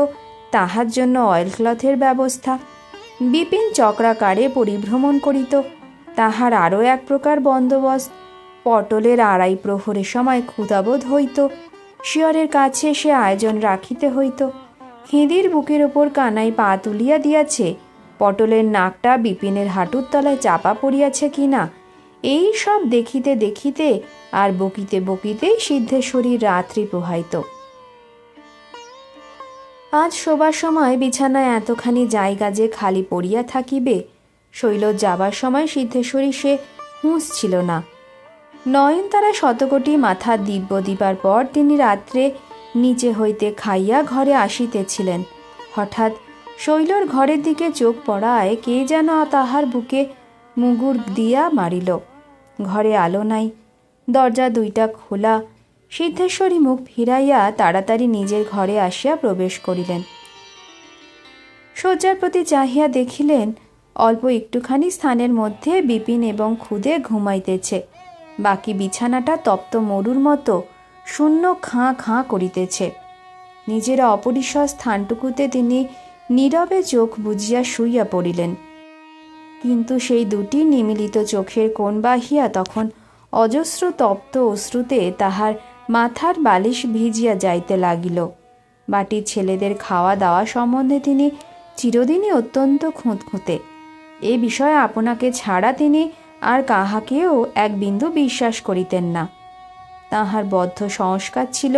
তাহার জন্য অয়েল ক্লথের ব্যবস্থা। বিপিন চক্রাকারে পরিভ্রমণ করিত, তাহার আরও এক প্রকার বন্দোবস্ত। পটলের 2.5 প্রহরের সময় ক্ষুধাবোধ হইত, শিয়রের কাছে সে আয়োজন রাখিতে হইত। হেঁদির বুকের ওপর কানাই পা তুলিয়া দিয়াছে, পটলের নাকটা বিপিনের হাঁটুর তলায় চাপা পড়িয়াছে কিনা, এই সব দেখিতে দেখিতে আর বকিতে বকিতেই সিদ্ধেশ্বরীর রাত্রি প্রবাহিত। আজ শোবার সময় বিছানায় এতখানি জায়গা যে খালি পড়িয়া থাকিবে, শৈল যাবার সময় সিদ্ধেশ্বরী সে হুঁশ ছিল না। নয়নতারা শতকোটি মাথা দিব্য দিবার পর তিনি রাত্রে নিচে হইতে খাইয়া ঘরে আসিতেছিলেন। হঠাৎ শৈলর ঘরের দিকে চোখ পড়ায় কে যেন তাহার বুকে মুগুর দিয়া মারিল। ঘরে আলো নাই, দরজা দুইটা খোলা। সিদ্ধেশ্বরী মুখ ফিরাইয়া তাড়াতাড়ি নিজের ঘরে আসিয়া প্রবেশ করিলেন। শয্যার প্রতি চাহিয়া দেখিলেন অল্প একটুখানি স্থানের মধ্যে বিপিন এবং ক্ষুদে ঘুমাইতেছে। বাকি বিছানাটা তপ্ত মরুর মতো শূন্য খাঁ খাঁ করিতেছে। নিজের অপরিসর স্থানটুকুতে তিনি নীরবে চোখ বুজিয়া শুইয়া পড়িলেন। কিন্তু সেই দুটি নিমিলিত চোখের কোণ বাহিয়া তখন অজস্র তপ্ত অশ্রুতে তাহার মাথার বালিশ ভিজিয়া যাইতে লাগিল। বাটির ছেলেদের খাওয়া দাওয়া সম্বন্ধে তিনি চিরদিনই অত্যন্ত খুঁতখুঁতে। এ বিষয়ে আপনাকে ছাড়া তিনি আর কাহাকেও এক বিন্দু বিশ্বাস করিতেন না। তাহার বদ্ধ সংস্কার ছিল,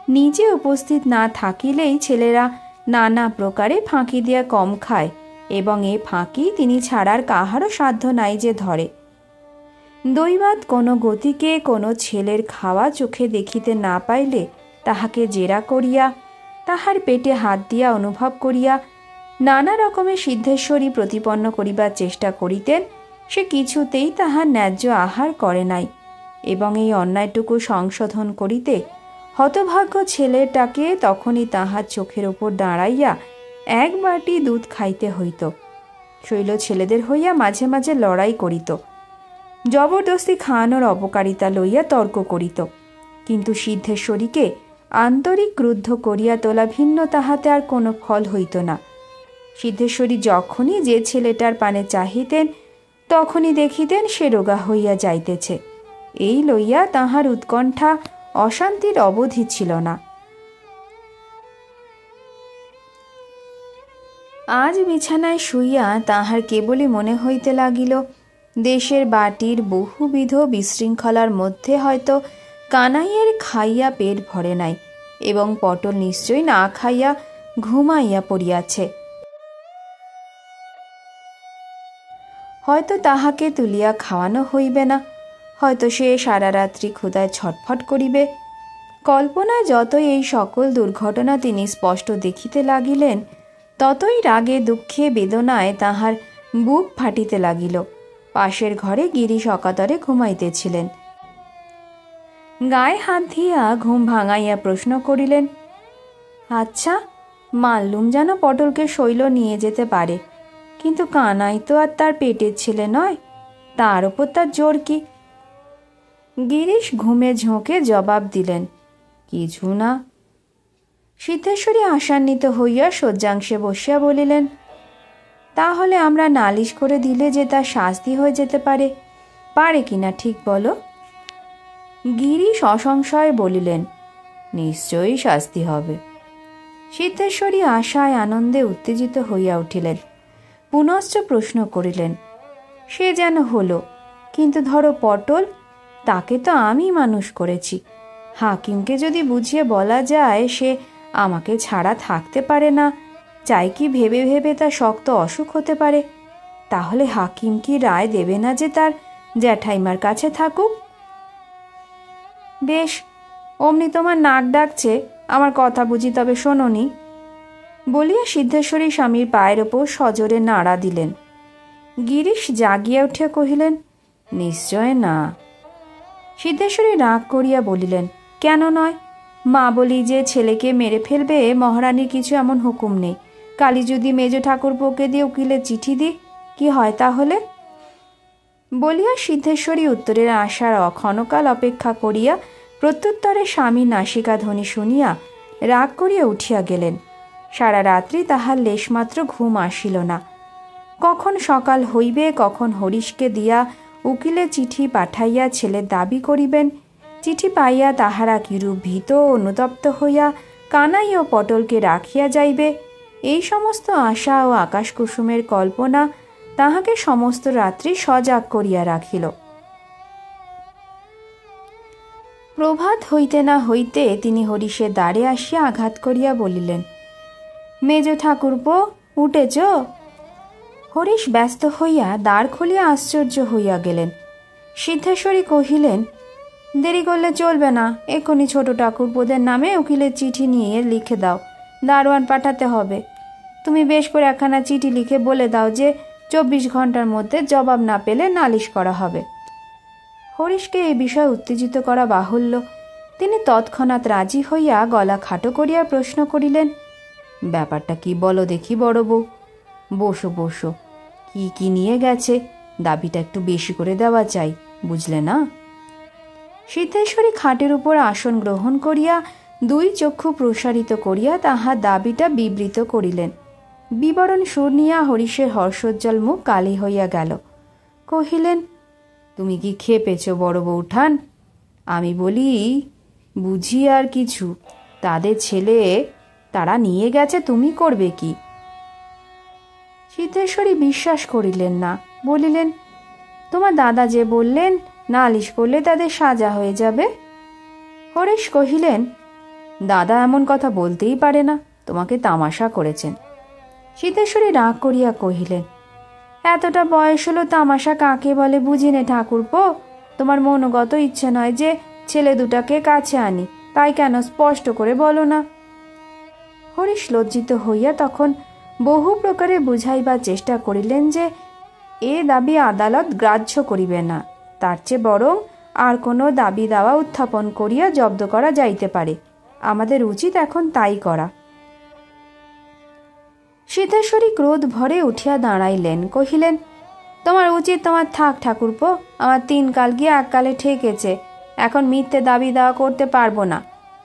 নিজে উপস্থিত না থাকিলেই ছেলেরা নানা প্রকারে ফাঁকি দিয়া কম খায়, এবং এ ফাঁকি তিনি ছাড়ার কাহারও সাধ্য নাই যে ধরে। দৈবাৎ কোনো গতিকে কোনো ছেলের খাওয়া চোখে দেখিতে না পাইলে তাহাকে জেরা করিয়া, তাহার পেটে হাত দিয়া অনুভব করিয়া নানা রকমের সিদ্ধেশ্বরী প্রতিপন্ন করিবার চেষ্টা করিতেন। সে কিছুতেই তাহার ন্যায্য আহার করে নাই, এবং এই অন্যায়টুকু সংশোধন করিতে হতভাগ্য ছেলেটাকে তখনই তাহার চোখের ওপর দাঁড়াইয়া এক বাটি দুধ খাইতে হইত। শৈল ছেলেদের হইয়া মাঝে মাঝে লড়াই করিত, জবরদস্তি খাওয়ানোর অপকারিতা লইয়া তর্ক করিত, কিন্তু সিদ্ধেশ্বরীকে আন্তরিক ক্রুদ্ধ করিয়া তোলা ভিন্ন তাহাতে আর কোনো ফল হইত না। সিদ্ধেশ্বরী যখনই যে ছেলেটার পানে চাহিতেন, তখনই দেখিতেন সে রোগা হইয়া যাইতেছে। এই লইয়া তাহার উৎকণ্ঠা অশান্তির অবধি ছিল না। আজ বিছানায় শুইয়া তাহার কেবলই মনে হইতে লাগিল, দেশের বাটির বহুবিধ বিশৃঙ্খলার মধ্যে হয়তো কানাইয়ের খাইয়া পেট ভরে নাই, এবং পটল নিশ্চয়ই না খাইয়া ঘুমাইয়া পড়িয়াছে। হয়তো তাহাকে তুলিয়া খাওয়ানো হইবে না, হয়তো সে সারা রাত্রি ক্ষুধায় ছটফট করিবে। কল্পনায় যতই এই সকল দুর্ঘটনা তিনি স্পষ্ট দেখিতে লাগিলেন, ততই রাগে দুঃখে বেদনায় তাহার বুক ফাটিতে লাগিল। পাশের ঘরে গিরিশ অকাতরে ঘুমাইতেছিলেন। গায়ে হাত দিয়া ঘুম ভাঙাইয়া প্রশ্ন করিলেন, আচ্ছা, মাল্লুম যেন পটলকে শৈল নিয়ে যেতে পারে, কিন্তু কানাই তো আর তার পেটের ছেলে নয়, তার ওপর তার জোর কি? গিরিশ ঘুমে ঝোঁকে জবাব দিলেন, কিছু না। সিদ্ধেশ্বরী আশান্বিত হইয়া শয্যাংশে বসিয়া বলিলেন, তাহলে আমরা নালিশ করে দিলে যে তার শাস্তি হয়ে যেতে পারে, পারে কিনা ঠিক বলো? গিরিশ অসংশয়ে বলিলেন, নিশ্চয়ই শাস্তি হবে। সিদ্ধেশ্বরী আশায় আনন্দে উত্তেজিত হইয়া উঠিলেন। পুনশ্চ প্রশ্ন করিলেন, সে যেন হলো, কিন্তু ধরো পটল, তাকে তো আমি মানুষ করেছি। হাকিমকে যদি বুঝিয়ে বলা যায় সে আমাকে ছাড়া থাকতে পারে না, চাই কি ভেবে ভেবে তার শক্ত অসুখ হতে পারে, তাহলে হাকিম কি রায় দেবে না যে তার জ্যাঠাইমার কাছে থাকুক? বেশ, অমনি তোমার নাক ডাকছে, আমার কথা বুঝি তবে শোনোনি? বলিয়া সিদ্ধেশ্বরী স্বামীর পায়ের ওপর সজোরে নাড়া দিলেন। গিরিশ জাগিয়া উঠিয়া কহিলেন, নিশ্চয় না। সিদ্ধেশ্বরী রাগ করিয়া বলিলেন, কেন নয়? মা বলি যে ছেলেকে মেরে ফেলবে, মহারানীর কিছু এমন হুকুম নেই। কালী যদি মেজ ঠাকুরপোকে দিয়ে উকিলের চিঠি দিই, কি হয় তাহলে? বলিয়া সিদ্ধেশ্বরী উত্তরের আশার ক্ষণকাল অপেক্ষা করিয়া প্রত্যুত্তরে স্বামী নাসিকাধ্বনি শুনিয়া রাগ করিয়া উঠিয়া গেলেন। সারা রাত্রি তাহার লেশমাত্র ঘুম আসিল না। কখন সকাল হইবে, কখন হরিশকে দিয়া উকিলে চিঠি পাঠাইয়া ছেলের দাবি করিবেন, চিঠি পাইয়া তাহারা কিরূপ ভীত অনুতপ্ত হইয়া কানাই ও পটলকে রাখিয়া যাইবে, এই সমস্ত আশা ও আকাশকুসুমের কল্পনা তাহাকে সমস্ত রাত্রি সজাগ করিয়া রাখিল। প্রভাত হইতে না হইতে তিনি হরিশের দ্বারে আসিয়া আঘাত করিয়া বলিলেন, মেজ ঠাকুরপো, উঠেছ? হরিশ ব্যস্ত হইয়া দ্বার খুলিয়া আশ্চর্য হইয়া গেলেন। সিদ্ধেশ্বরী কহিলেন, দেরি করলে চলবে না, এক্ষুনি ছোট ঠাকুরপোদের নামে উকিলের চিঠি নিয়ে লিখে দাও, দারোয়ান পাঠাতে হবে। তুমি বেশ করে একখানা চিঠি লিখে বলে দাও যে 24 ঘন্টার মধ্যে জবাব না পেলে নালিশ করা হবে। হরিশকে এই বিষয়ে উত্তেজিত করা বাহুল্য। তিনি তৎক্ষণাৎ রাজি হইয়া গলা খাটো করিয়া প্রশ্ন করিলেন, ব্যাপারটা কি বলো দেখি বড় বউ। বসো বসো, কি কি নিয়ে গেছে, দাবিটা একটু বেশি করে দেওয়া চাই, বুঝলে না? সিদ্ধেশ্বরী খাটের উপর আসন গ্রহণ করিয়া দুই চক্ষু প্রসারিত করিয়া তাহার দাবিটা বিবৃত করিলেন। বিবরণ শুনিয়া হরিশের হর্ষোজ্জ্বল মুখ কালি হইয়া গেল। কহিলেন, তুমি কি খেপেছ বড় বৌঠান? আমি বলি, বুঝি আর কিছু, তাদের ছেলে তারা নিয়ে গেছে, তুমি করবে কি? সিদ্ধেশ্বরী বিশ্বাস করিলেন না, বলিলেন, তোমার দাদা যে বললেন নালিশ করলে তাদের সাজা হয়ে যাবে। হরিশ কহিলেন, দাদা এমন কথা বলতেই পারে না, তোমাকে তামাশা করেছেন। সিদ্ধেশ্বরী রাগ করিয়া কহিলেন, এতটা বয়স হলো তামাশা কাকে বলে বুঝি নে ঠাকুরপো। তোমার মনোগত ইচ্ছে নয় যে ছেলে দুটাকে কাছে আনি, তাই কেন স্পষ্ট করে বলো না? হরিশ লজ্জিত হইয়া তখন বহু প্রকারে বুঝাইবার চেষ্টা করিলেন যে এ দাবি আদালত গ্রাহ্য করিবে না, তার চেয়ে বরং আর কোনো দাবি দাওয়া উত্থাপন করিয়া জব্দ করা যাইতে পারে, আমাদের উচিত এখন তাই করা। সিদ্ধেশ্বরী ক্রোধ ভরে উঠিয়া দাঁড়াইলেন, কহিলেন, তোমার উচিত তোমার থাক ঠাকুরপো, আমার 3 কাল গিয়ে 1 কালে ঠেকেছে, এখন মিথ্যে দাবি দেওয়া করতে পারবো না।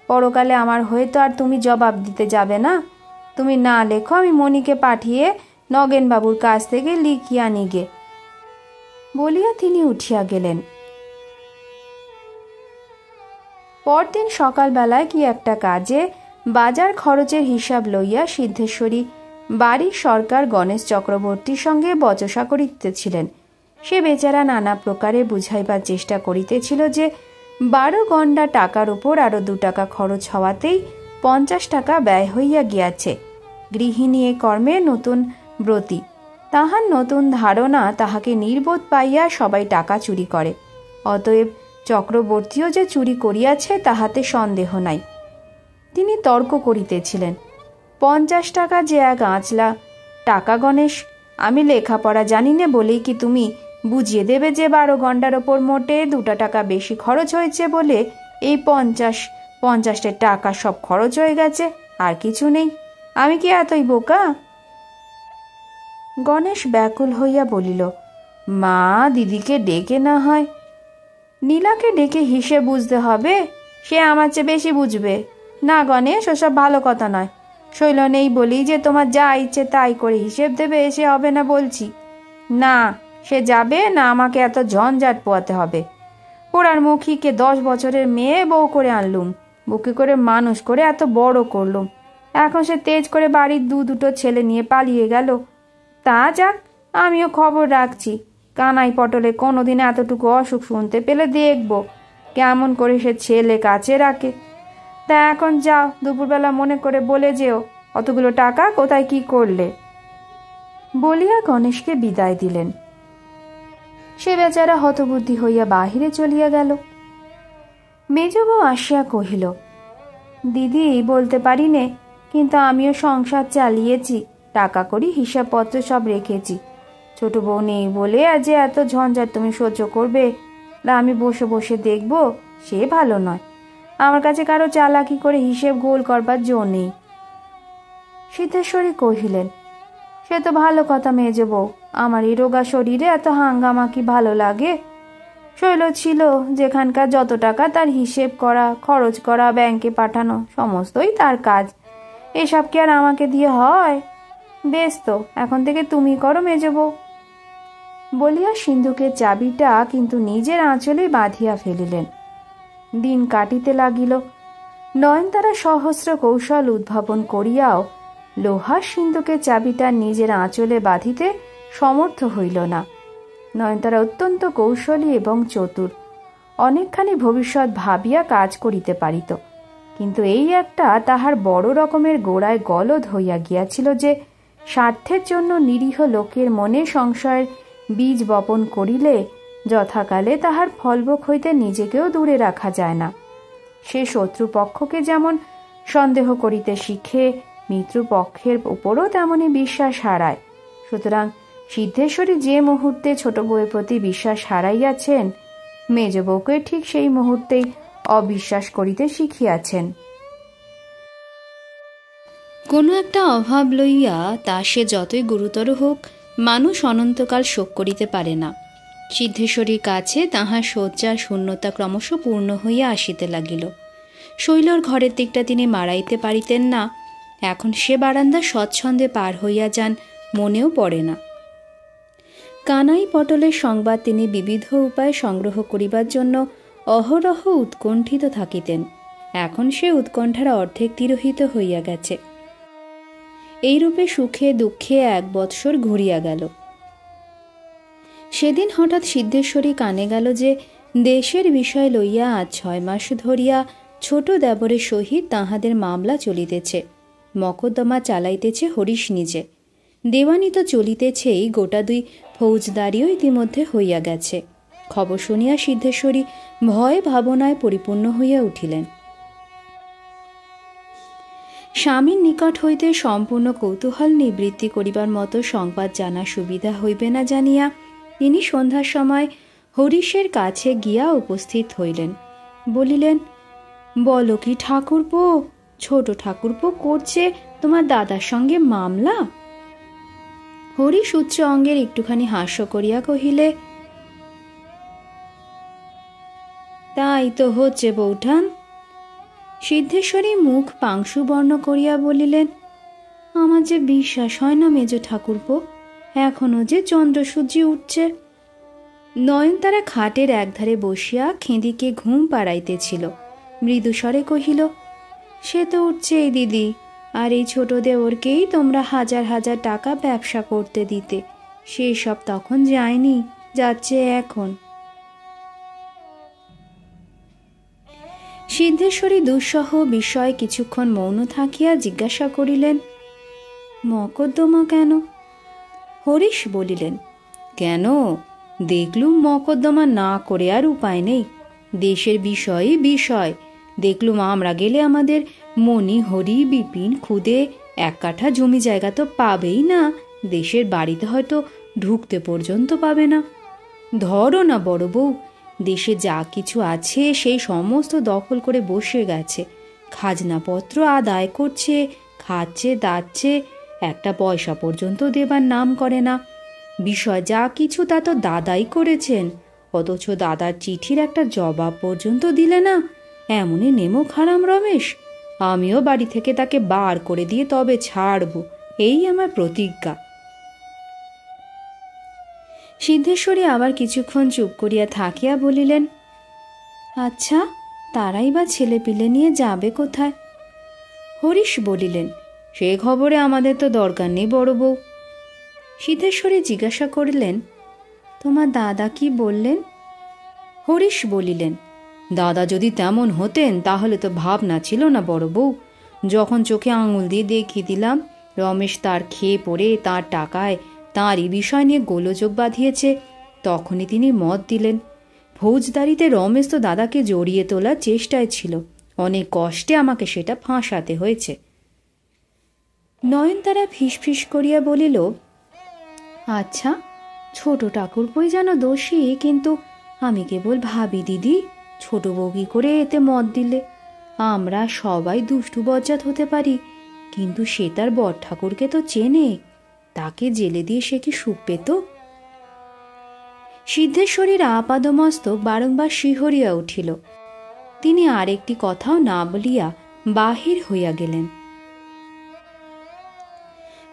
পরকালে আমার হয়ে তো আর তুমি জবাব দিতে যাবে না। তুমি না লেখো, আমি মণিকে পাঠিয়ে নগেনবাবুর কাছ থেকে লিখিয়া নিগে। বলিয়া তিনি উঠিয়া গেলেন। পরদিন সকালবেলায় কি একটা কাজে বাজার খরচের হিসাব লইয়া সিদ্ধেশ্বরী বাড়ির সরকার গণেশ চক্রবর্তীর সঙ্গে বচসা করিতেছিলেন। সে বেচারা নানা প্রকারে বুঝাইবার চেষ্টা করিতেছিল যে 12 গণ্ডা টাকার উপর আরো 2 টাকা খরচ হওয়াতেই 50 টাকা ব্যয় হইয়া গিয়াছে। গৃহিণী এ কর্মে নতুন ব্রতী, তাহার নতুন ধারণা তাহাকে নির্বোধ পাইয়া সবাই টাকা চুরি করে, অতএব চক্রবর্তীও যে চুরি করিয়াছে তাহাতে সন্দেহ নাই। তিনি তর্ক করিতেছিলেন, 50 টাকা যে এক আঁচলা টাকা গণেশ, আমি লেখাপড়া জানি না বলেই কি তুমি বুঝিয়ে দেবে যে 12 গণ্ডার ওপর মোটে 2 টাকা বেশি খরচ হয়েছে বলে এই 50 টাকা সব খরচ হয়ে গেছে, আর কিছু নেই? আমি কি এতই বোকা? গণেশ ব্যাকুল হইয়া বলিল, মা, দিদিকে ডেকে না হয়। নীলাকে ডেকে হিসেব বুঝতে হবে, সে আমার চেয়ে বেশি বুঝবে। না গণেশ, ওসব ভালো কথা নয়। শৈল নেই বলি যে তোমার যা ইচ্ছে তাই করে হিসেব দেবে, এসে হবে না বলছি। না, সে যাবে না, আমাকে এত ঝঞ্ঝাট পোয়াতে হবে। পোড়ার মুখীকে 10 বছরের মেয়ে বউ করে আনলুম, বুকে করে মানুষ করে এত বড় করলুম, এখন সে তেজ করে বাড়ির দুটো ছেলে নিয়ে পালিয়ে গেল। তা যাক, আমিও খবর রাখছি। কানাই পটলে কোনোদিন এতটুকু অসুখ শুনতে পেলে দেখব কেমন করে সে ছেলে কাছে রাখে। তা এখন যাও, দুপুরবেলা মনে করে বলে যেও অতগুলো টাকা কোথায় কি করলে। বলিয়া গণেশকে বিদায় দিলেন। সে বেচারা হতবুদ্ধি হইয়া বাহিরে চলিয়া গেল। মেজবউ আসিয়া কহিল, দিদি বলতে পারি নে, কিন্তু আমিও সংসার চালিয়েছি, টাকা করি হিসাবপত্র সব রেখেছি। ছোট বউ নেই বলে আজ এত ঝঞ্ঝাট তুমি সহ্য করবে, না আমি বসে বসে দেখব, সে ভালো নয়। আমার কাছে কারো চালাকি করে হিসেব গোল করবার জো নেই। সিদ্ধেশ্বরী কহিলেন, সে তো ভালো কথা মেজে বউ, আমার এই রোগা শরীরে এত হাঙ্গামা কি ভালো লাগে? শৈল ছিল যেখানকার যত টাকা তার হিসেব করা, খরচ করা, ব্যাংকে পাঠানো, সমস্তই তার কাজ। এসব কি আর আমাকে দিয়ে হয়? বেশ তো, এখন থেকে তুমি করো মেজে বউ। বলিয়া সিন্ধুকের চাবিটা কিন্তু নিজের আঁচলে বাঁধিয়া ফেলিলেন। দিন কাটিতে লাগিল। নয়নতারা সহস্র কৌশল উদ্ভাবন করিয়াও লোহার সিন্ধুকের চাবিটা নিজের আঁচলে বাঁধিতে সমর্থ হইল না। নয়নতারা অত্যন্ত কৌশলী এবং চতুর, অনেকখানি ভবিষ্যৎ ভাবিয়া কাজ করিতে পারিত, কিন্তু এই একটা তাহার বড় রকমের গোড়ায় গলদ হইয়া গিয়াছিল যে স্বার্থের জন্য নিরীহ লোকের মনে সংশয়ের বীজ বপন করিলে যথাকালে তাহার ফলভোগ হইতে নিজেকেও দূরে রাখা যায় না। সে শত্রুপক্ষকে যেমন সন্দেহ করিতে শিখে, মিত্রপক্ষের উপরও তেমনি বিশ্বাস হারায়। সুতরাং সিদ্ধেশ্বরী যে মুহূর্তে ছোট বউয়ের প্রতি বিশ্বাস হারাইয়াছেন, মেজ বউকে ঠিক সেই মুহূর্তেই অবিশ্বাস করিতে শিখিয়াছেন। কোনো একটা অভাব লইয়া তা সে যতই গুরুতর হোক, মানুষ অনন্তকাল শোক করিতে পারে না। সিদ্ধেশ্বরীর কাছে তাহার শয্যার শূন্যতা ক্রমশ পূর্ণ হইয়া আসিতে লাগিল। শৈলর ঘরের দিকটা তিনি মাড়াইতে পারিতেন না, এখন সে বারান্দা স্বচ্ছন্দে পার হইয়া যান মনেও পড়ে না। কানাই পটলের সংবাদ তিনি বিবিধ উপায়ে সংগ্রহ করিবার জন্য অহরহ উৎকণ্ঠিত থাকিতেন, এখন সে উৎকণ্ঠার অর্ধেক তিরোহিত হইয়া গেছে। এইরূপে সুখে দুঃখে 1 বৎসর ঘুরিয়া গেল। সেদিন হঠাৎ সিদ্ধেশ্বরী কানে গেল যে দেশের বিষয় লইয়া আজ 6 মাস ধরিয়া ছোট দেবরের সহিত তাহাদের মামলা চলিতেছে। মকদ্দমা চালাইতেছে হরিশ নিজে। দেওয়ানি তো চলিতেছেই, গোটা 2 ফৌজদারিও ইতিমধ্যে হইয়া গেছে। খবর শুনিয়া সিদ্ধেশ্বরী ভয় ভাবনায় পরিপূর্ণ হইয়া উঠিলেন। স্বামীর নিকট হইতে সম্পূর্ণ কৌতূহল নিবৃত্তি করিবার মতো সংবাদ জানা সুবিধা হইবে না জানিয়া তিনি সন্ধ্যার সময় হরিশের কাছে গিয়া উপস্থিত হইলেন। বলিলেন, বলো কি ঠাকুরপো, ছোট ঠাকুরপো করছে তোমার দাদার সঙ্গে মামলা? হরিশ উচ্চ অঙ্গের একটুখানি হাস্য করিয়া কহিলে, তাই তো হচ্ছে বৌঠান। সিদ্ধেশ্বরী মুখ পাংশুবর্ণ করিয়া বলিলেন, আমার যে বিশ্বাস হয় না মেজ ঠাকুরপো, এখনো যে চন্দ্রসূর্যি উঠছে। নয়নতারা খাটের একধারে বসিয়া খেঁদিকে ঘুম পাড়াইতেছিল। মৃদুস্বরে কহিল, সে তো উঠছেই দিদি, আর এই ছোট দেওরকেই তোমরা হাজার হাজার টাকা ব্যবসা করতে দিতে, সেই সব তখন যায়নি, যাচ্ছে এখন। সিদ্ধেশ্বরী দুঃসহ বিষয়ে কিছুক্ষণ মৌন থাকিয়া জিজ্ঞাসা করিলেন, মকদ্দমা কেন? হরিশ বলিলেন, কেন, দেখলুম মকদ্দমা না করে আর উপায় নেই। দেশের বিষয়ই বিষয়। দেখলুম আমরা গেলে আমাদের মণি, হরি, বিপিন, খুদে 1 কাঠা জমি জায়গা তো পাবেই না, দেশের বাড়িতে হয়তো ঢুকতে পর্যন্ত পাবে না। ধরো না বড় বউ, দেশে যা কিছু আছে সেই সমস্ত দখল করে বসে গেছে, খাজনাপত্র আদায় করছে, খাচ্ছে দাচ্ছে, 1 পয়সা পর্যন্ত দেবার নাম করে না। বিষয় যা কিছু তা তো দাদাই করেছেন, অথচ দাদার চিঠির একটা জবাব পর্যন্ত দিলে না। এমনই নেমো হারাম রমেশ, আমিও বাড়ি থেকে তাকে বার করে দিয়ে তবে ছাড়ব, এই আমার প্রতিজ্ঞা। সিদ্ধেশ্বরী আবার কিছুক্ষণ চুপ করিয়া থাকিয়া বলিলেন, আচ্ছা, তারাই বা ছেলে পিলে নিয়ে যাবে কোথায়? হরিশ বলিলেন, সে খবরে আমাদের তো দরকার নেই বড় বউ। সিদ্ধেশ্বরী জিজ্ঞাসা করিলেন, তোমার দাদা কি বললেন? হরিশ বলিলেন, দাদা যদি তেমন হতেন তাহলে তো ভাবনা ছিল না বড় বউ। যখন চোখে আঙুল দিয়ে দেখিয়ে দিলাম রমেশ তার খেয়ে পড়ে তার টাকায় তাঁরই বিষয় নিয়ে গোলযোগ বাঁধিয়েছে, তখনই তিনি মত দিলেন। ফৌজদারিতে রমেশ তো দাদাকে জড়িয়ে তোলার চেষ্টায় ছিল, অনেক কষ্টে আমাকে সেটা ফাঁসাতে হয়েছে। নয়নতারা ফিসফিস করিয়া বলিল, আচ্ছা, ছোট ঠাকুরপোই যেন দোষী, কিন্তু আমি কেবল ভাবি দিদি, ছোট বউ কি করে এতে মত দিলে? আমরা সবাই দুষ্টু বজ্জাত হতে পারি, কিন্তু সে তার বড় ঠাকুরকে তো চেনে, তাকে জেলে দিয়ে সে কি সুখ পেত? সিদ্ধেশ্বরীর আপাদমস্তক বারংবার শিহরিয়া উঠিল। তিনি আর একটি কথাও না বলিয়া বাহির হইয়া গেলেন।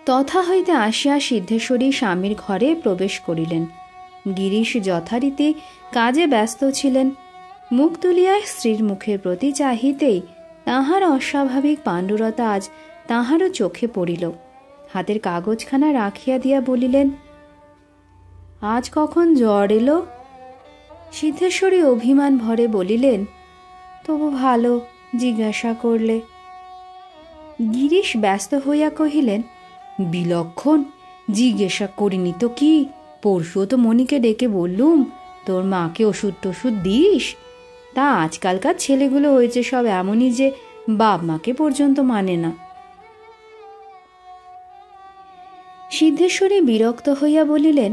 তথা হইতে আসিয়া সিদ্ধেশ্বরী স্বামীর ঘরে প্রবেশ করিলেন। গিরিশ যথারীতি কাজে ব্যস্ত ছিলেন। মুখ তুলিয়া স্ত্রীর মুখের প্রতি চাহিতেই তাহার অস্বাভাবিক পাণ্ডুরতা আজ তাহারও চোখে পড়িল। হাতের কাগজখানা রাখিয়া দিয়া বলিলেন, আজ কখন জ্বর এলো? সিদ্ধেশ্বরী অভিমান ভরে বলিলেন, তবু ভালো, জিজ্ঞাসা করলে। গিরিশ ব্যস্ত হইয়া কহিলেন, বিলক্ষণ, জিজ্ঞাসা করিনি তো কি, পরশুও তো মণিকে ডেকে বললুম তোর মাকে ওষুধ টষুধ দিস। তা আজকালকার ছেলেগুলো হয়েছে সব এমনই যে বাপ মাকে পর্যন্ত মানে না। সিদ্ধেশ্বরী বিরক্ত হইয়া বলিলেন,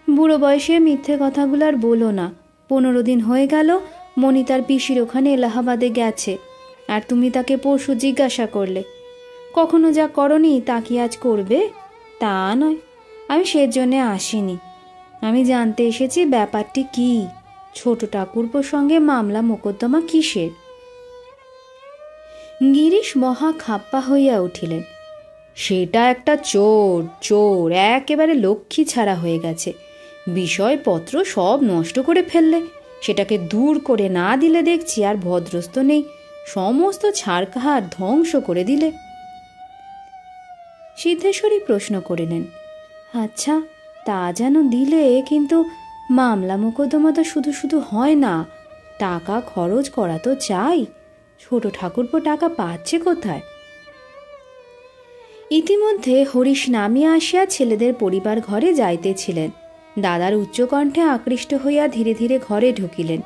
বুড়ো বয়সে মিথ্যে কথাগুলো আর বলো না। 15 দিন হয়ে গেল মণি তার পিসির ওখানে এলাহাবাদে গেছে, আর তুমি তাকে পরশু জিজ্ঞাসা করলে। কখনো যা করনি তা কি আজ করবে? তা নয়, আমি সেজন্যে আসিনি। আমি জানতে এসেছি ব্যাপারটি কি, ছোট ঠাকুরপোর সঙ্গে মামলা মোকদ্দমা কিসের? গিরিশ মহা খাপ্পা হইয়া উঠিলেন, সেটা একটা চোর, চোর একেবারে লক্ষ্মী ছাড়া হয়ে গেছে, বিষয়পত্র সব নষ্ট করে ফেললে। সেটাকে দূর করে না দিলে দেখছি আর ভদ্রস্থ নেই, সমস্ত ছাড়কাহার ধ্বংস করে দিলে। সিদ্ধেশ্বরী প্রশ্ন করিলেন, আচ্ছা তা যেন দিলে, কিন্তু মামলা মোকদ্দমা তো শুধু শুধু হয় না, টাকা খরচ করা তো চাই। ছোট ঠাকুরপো টাকা পাচ্ছে কোথায়? ইতিমধ্যে হরিশ নামিয়া আসিয়া ছেলেদের পরিবার ঘরে যাইতেছিলেন। দাদার উচ্চকণ্ঠে আকৃষ্ট হইয়া ধীরে ধীরে ঘরে ঢুকিলেন।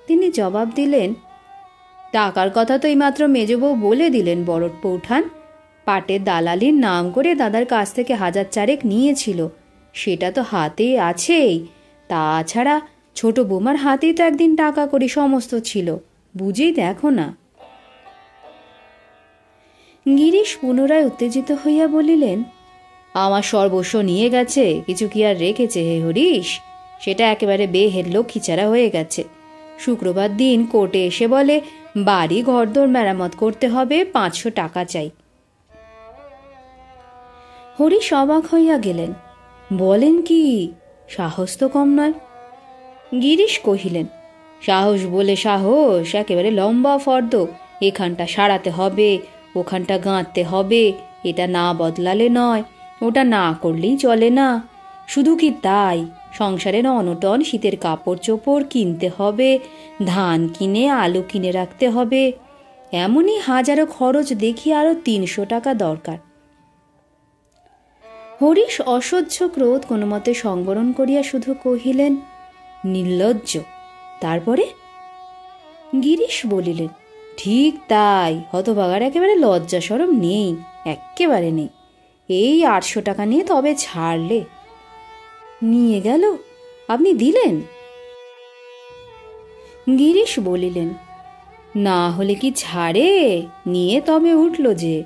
তিনি জবাব দিলেন, টাকার কথা তো এইমাত্র মেজবউ বলে দিলেন বড় পৌঠান। পাটের দালালির নাম করে দাদার কাছ থেকে 1000 নিয়েছিল, সেটা তো হাতে আছেই। তাছাড়া ছোট বৌমার হাতেই তো একদিন টাকা করি সমস্ত ছিল, বুঝেই দেখো না। গিরিশ পুনরায় উত্তেজিত হইয়া বলিলেন, আমার সর্বস্ব নিয়ে গেছে, কিছু কি আর রেখেছে হে হরিশ? সেটা একেবারে বেহের লক্ষ্মীছাড়া হয়ে গেছে। শুক্রবার দিন কোর্টে এসে বলে বাড়ি ঘরদোর মেরামত করতে হবে, 500 টাকা চাই। হরিশ অবাক হইয়া গেলেন। বলেন কি, সাহস তো কম নয়। গিরিশ কহিলেন, সাহস বলে সাহস, একেবারে লম্বা ফর্দ। এখানটা সারাতে হবে, ওখানটা গাঁথতে হবে, এটা না বদলালে নয়, ওটা না করলেই চলে না। শুধু কি তাই, সংসারের অনটন, শীতের কাপড় চোপড় কিনতে হবে, ধান কিনে আলু কিনে রাখতে হবে, এমনই হাজারো খরচ দেখি আরো 300 টাকা দরকার। হরিশ অসহ্য ক্রোধ কোনো মতে সংবরণ করিয়া শুধু কহিলেন, নির্লজ্জ। তারপরে? গিরিশ বলিলেন, ঠিক তাই, হতভাগার একেবারে লজ্জা শরম নেই, একেবারে নেই। এই 800 টাকা নিয়ে তবে ছাড়লে। নিয়ে গেল? আপনি দিলেন? গিরিশ বলিলেন, না হলে কি ছাড়ে, নিয়ে তবে উঠল যে।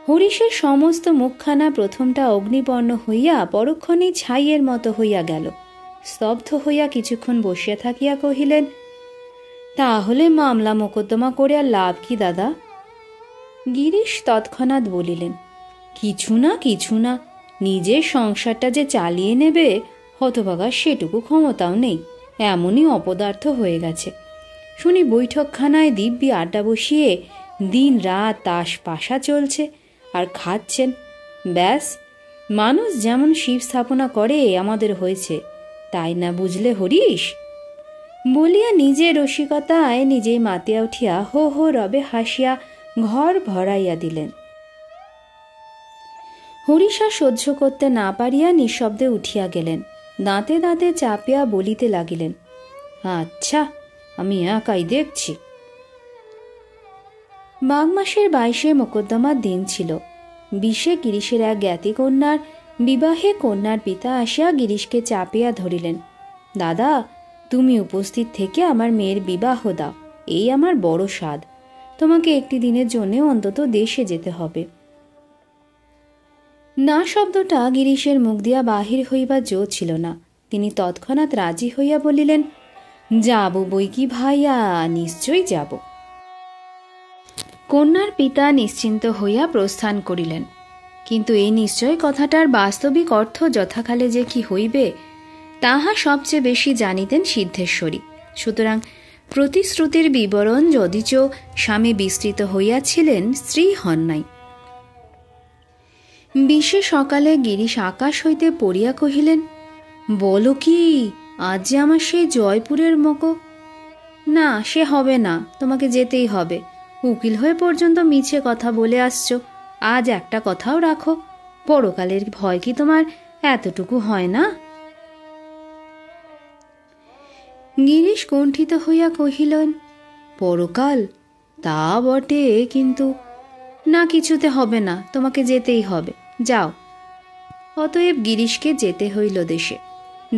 হরিশের সমস্ত মুখখানা প্রথমটা অগ্নিবর্ণ হইয়া পরক্ষণেই ছাইয়ের মতো হইয়া গেল। স্তব্ধ হইয়া কিছুক্ষণ বসিয়া থাকিয়া কহিলেন, তাহলে মামলা মোকদ্দমা করে আর লাভ কি দাদা? গিরিশ তৎক্ষণাৎ বলিলেন, কিছু না কিছু না, নিজের সংসারটা যে চালিয়ে নেবে হতভাগার সেটুকু ক্ষমতাও নেই, এমনই অপদার্থ হয়ে গেছে। শুনি বৈঠকখানায় দিব্যি আড্ডা বসিয়ে দিন রাত তাস পাশা চলছে আর খাচ্ছেন। ব্যাস, মানুষ যেমন শিব স্থাপনা করে আমাদের হয়েছে, তাই না বুঝলে হরিশ? বলিয়া নিজের রসিকতায় নিজেই মাতিয়া উঠিয়া হো হো রবে হাসিয়া ঘর ভরাইয়া দিলেন। হরিশা সহ্য করতে না পারিয়া নিঃশব্দে উঠিয়া গেলেন। দাঁতে দাঁতে চাপিয়া বলিতে লাগিলেন, আচ্ছা, আমি একাই দেখছি। মাঘ মাসের 22-এ মোকদ্দমার দিন ছিল। 20-এ গিরিশের এক জ্ঞাতি কন্যার বিবাহে কন্যার পিতা আসিয়া গিরিশকে চাপিয়া ধরিলেন, দাদা, তুমি উপস্থিত থেকে আমার মেয়ের বিবাহ দাও, এই আমার বড় সাধ। তোমাকে একটি দিনের জন্য অন্তত দেশে যেতে হবে। না শব্দটা গিরিশের মুখ দিয়া বাহির হইবার জো ছিল না। তিনি তৎক্ষণাৎ রাজি হইয়া বলিলেন, যাব বই কি ভাইয়া, নিশ্চয়ই যাব। কন্যার পিতা নিশ্চিন্ত হইয়া প্রস্থান করিলেন। কিন্তু এই নিশ্চয় কথাটার বাস্তবিক অর্থ যথাকালে যে কি হইবে তাহা সবচেয়ে বেশি জানিতেন সিদ্ধেশ্বরী। সুতরাং প্রতিশ্রুতির বিবরণ যদিচ স্বামী বিস্তৃত হইয়াছিলেন, স্ত্রী হন নাই। 20-এ সকালে গিরিশ আকাশ হইতে পড়িয়া কহিলেন, বলো কি, আজ যে আমার সেই জয়পুরের মকো। না, সে হবে না, তোমাকে যেতেই হবে। উকিল হয়ে পর্যন্ত মিছে কথা বলে আসছো, আজ একটা কথাও রাখো। পরকালের ভয় কি তোমার এতটুকু হয় না? গিরিশ কুণ্ঠিত হইয়া কহিলেন, পরকাল তা বটে, কিন্তু না, কিছুতে হবে না, তোমাকে যেতেই হবে, যাও। অতএব গিরিশকে যেতে হইল দেশে।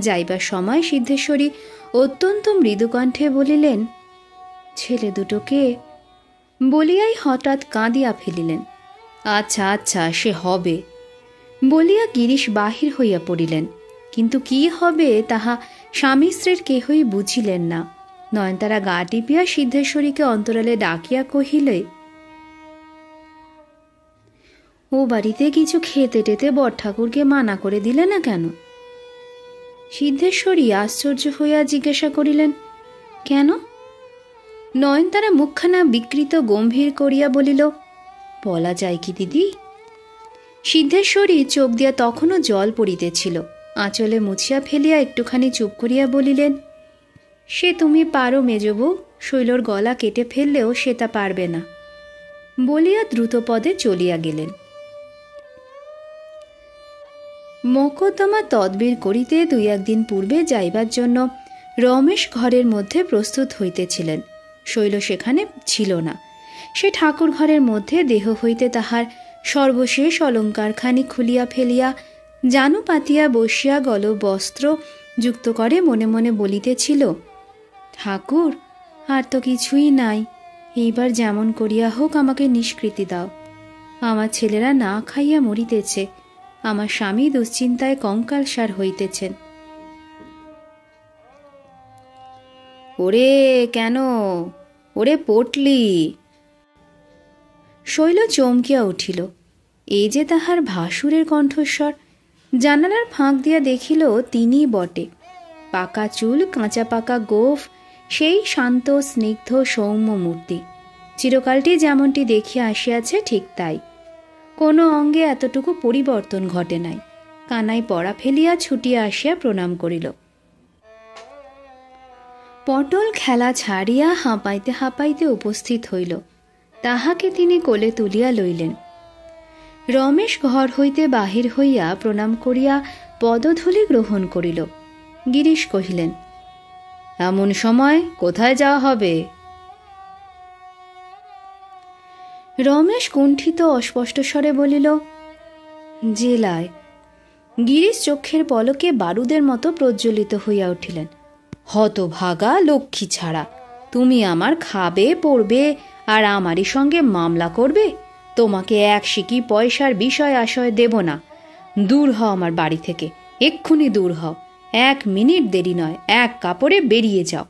যাইবার সময় সিদ্ধেশ্বরী অত্যন্ত মৃদুকণ্ঠে বলিলেন, ছেলে দুটোকে বলিয়াই হঠাৎ কাঁদিয়া ফেলিলেন। আচ্ছা আচ্ছা, সে হবে বলিয়া গিরিশ বাহির হইয়া পড়িলেন। কিন্তু কি হবে তাহা স্বামী স্ত্রীর কেহই বুঝিলেন না। নয়নতারা গা টিপিয়া সিদ্ধেশ্বরীকে অন্তরালে ডাকিয়া কহিলে, ও বাড়িতে কিছু খেতে টেতে বড়ঠাকুরকে মানা করে দিলে না কেন? সিদ্ধেশ্বরী আশ্চর্য হইয়া জিজ্ঞাসা করিলেন, কেন? নয়নতারা মুখখানা বিকৃত গম্ভীর করিয়া বলিল, বলা যায় কি দিদি? সিদ্ধেশ্বরী চোখ দিয়া তখনও জল পড়িতেছিল। আঁচলে মুছিয়া ফেলিয়া একটুখানি চুপ করিয়া বলিলেন, সে তুমি পারো মেজবউ, শৈলর গলা কেটে ফেললেও সে তা পারবে না, বলিয়া দ্রুতপদে চলিয়া গেলেন। মকদ্দমা তদবির করিতে 2-1 দিন পূর্বে যাইবার জন্য রমেশ ঘরের মধ্যে প্রস্তুত হইতেছিলেন। শৈল সেখানে ছিল না। সে ঠাকুর ঘরের মধ্যে দেহ হইতে তাহার সর্বশেষ অলঙ্কারখানি খুলিয়া ফেলিয়া জানু পাতিয়া বসিয়া গল বস্ত্র যুক্ত করে মনে মনে বলিতেছিল, ঠাকুর, আর তো কিছুই নাই, এইবার যেমন করিয়া হোক আমাকে নিষ্কৃতি দাও। আমার ছেলেরা না খাইয়া মরিতেছে, আমার স্বামী দুশ্চিন্তায় কঙ্কালসার হইতেছেন। ওরে কেন, ওরে পটলি! শৈল চমকিয়া উঠিল। এই যে তাহার ভাসুরের কণ্ঠস্বর। জানালার ফাঁক দিয়া দেখিল তিনিই বটে। পাকা চুল, কাঁচা পাকা গোঁফ, সেই শান্ত স্নিগ্ধ সৌম্য মূর্তি। চিরকালটি যেমনটি দেখিয়া আসিয়াছে ঠিক তাই। কোনো অঙ্গে এতটুকু পরিবর্তন ঘটে নাই। কানাই পড়া ফেলিয়া ছুটিয়া আসিয়া প্রণাম করিল। পটল খেলা ছাড়িয়া হাঁপাইতে হাঁপাইতে উপস্থিত হইল। তাহাকে তিনি কোলে তুলিয়া লইলেন। রমেশ ঘর হইতে বাহির হইয়া প্রণাম করিয়া পদধূলি গ্রহণ করিল। গিরিশ কহিলেন, এমন সময় কোথায় যাওয়া হবে? রমেশ কুণ্ঠিত অস্পষ্ট স্বরে বলিল, জেলায়। গিরিশ চক্ষের পলকে বারুদের মতো প্রজ্বলিত হইয়া উঠিলেন। হতভাগা লক্ষ্মী ছাড়া! তুমি আমার খাবে পড়বে আর আমারই সঙ্গে মামলা করবে? তোমাকে এক সিকি পয়সার বিষয় আশয় দেব না। দূর হও আমার বাড়ি থেকে, এক্ষুনি দূর হও। 1 মিনিট দেরি নয়, এক কাপড়ে বেরিয়ে যাও।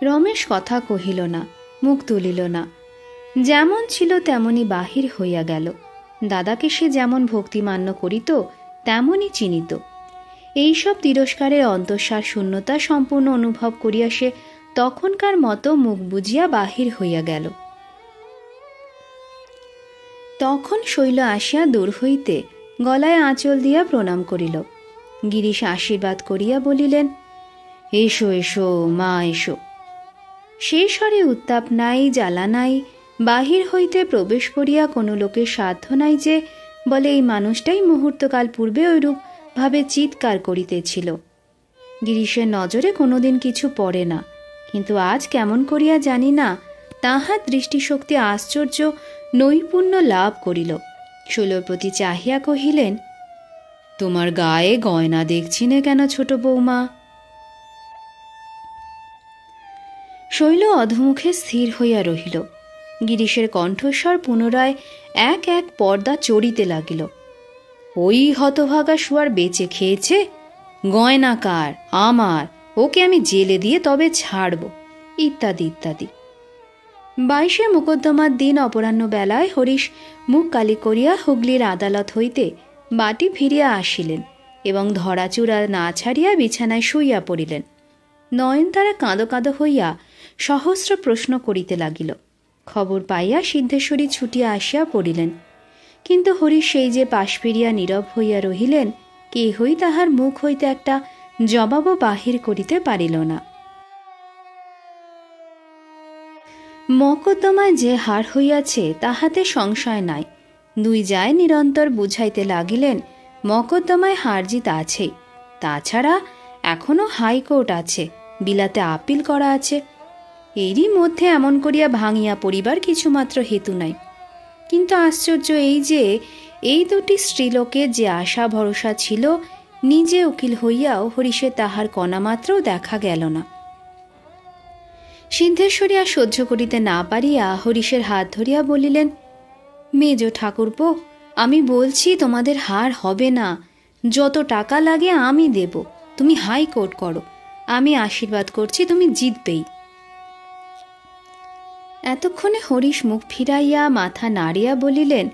রমেশ কথা কহিল না, মুখ তুলিল না। যেমন ছিল তেমনি বাহির হইয়া গেল। দাদাকে সে যেমন ভক্তিমান্য করিত তেমনই চিনিত। এইসব তিরস্কারের অন্তঃসার শূন্যতা সম্পূর্ণ অনুভব করিয়া সে তখনকার মতো মুখ বুজিয়া বাহির হইয়া গেল। তখন শৈল আসিয়া দূর হইতে গলায় আঁচল দিয়া প্রণাম করিল। গিরিশ আশীর্বাদ করিয়া বলিলেন, এসো এসো মা, এসো। সে স্বরে উত্তাপ নাই, জ্বালা নাই। বাহির হইতে প্রবেশ করিয়া কোনো লোকের সাধ্য নাই যে বলে এই মানুষটাই মুহূর্তকাল পূর্বে ঐরূপ ভাবে চিৎকার করিতেছিল। গিরিশের নজরে কোনোদিন কিছু পড়ে না, কিন্তু আজ কেমন করিয়া জানি না তাহার দৃষ্টিশক্তি আশ্চর্য নৈপুণ্য লাভ করিল। শৈলর প্রতি চাহিয়া কহিলেন, তোমার গায়ে গয়না দেখছি নে কেন ছোট বৌমা? শৈল অধমুখে স্থির হইয়া রহিল। গিরিশের কণ্ঠস্বর পুনরায় এক এক পর্দা চড়িতে লাগিল। ওই হতভাগা শুয়ার বেঁচে খেয়েছে? গয়না কার? আমার। ওকে আমি জেলে দিয়ে তবে ছাড়ব, ইত্যাদি ইত্যাদি। 22 মোকদ্দমার দিন অপরাহ্ন বেলায় হরিশ মুখ কালি করিয়া হুগলির আদালত হইতে বাটি ফিরিয়া আসিলেন এবং ধরাচূড়া না ছাড়িয়া বিছানায় শুইয়া পড়িলেন। নয়নতারা কাঁদো কাঁদো হইয়া সহস্র প্রশ্ন করিতে লাগিল। খবর পাইয়া সিদ্ধেশ্বরী ছুটিয়া আসিয়া পড়িলেন। কিন্তু হরিশ সেই যে পাশ ফিরিয়া নীরব হইয়া রহিলেন, কেহই তাহার মুখ হইতে একটা জবাবও বাহির করিতে পারিল না। মকদ্দমায় যে হার হইয়াছে তাহাতে সংশয় নাই। 2 যায় নিরন্তর বুঝাইতে লাগিলেন, মকদ্দমায় হার জিত আছেই। তাছাড়া এখনো হাইকোর্ট আছে, বিলাতে আপিল করা আছে। এরই মধ্যে এমন করিয়া ভাঙিয়া পড়িবার কিছুমাত্র হেতু নাই। কিন্তু আশ্চর্য এই যে এই 2টি স্ত্রীলোকের যে আশা ভরসা ছিল, নিজে উকিল হইয়াও হরিশে তাহার কণামাত্রও দেখা গেল না। সিদ্ধেশ্বরী আর সহ্য করিতে না পারিয়া হরিশের হাত ধরিয়া বলিলেন, মেজ ঠাকুরপো, আমি বলছি তোমাদের হার হবে না। যত টাকা লাগে আমি দেব, তুমি হাইকোর্ট করো। আমি আশীর্বাদ করছি তুমি জিতবেই। এতক্ষণে হরিশ মুখ ফিরাইয়া মাথা নাড়িয়া বলিলেন,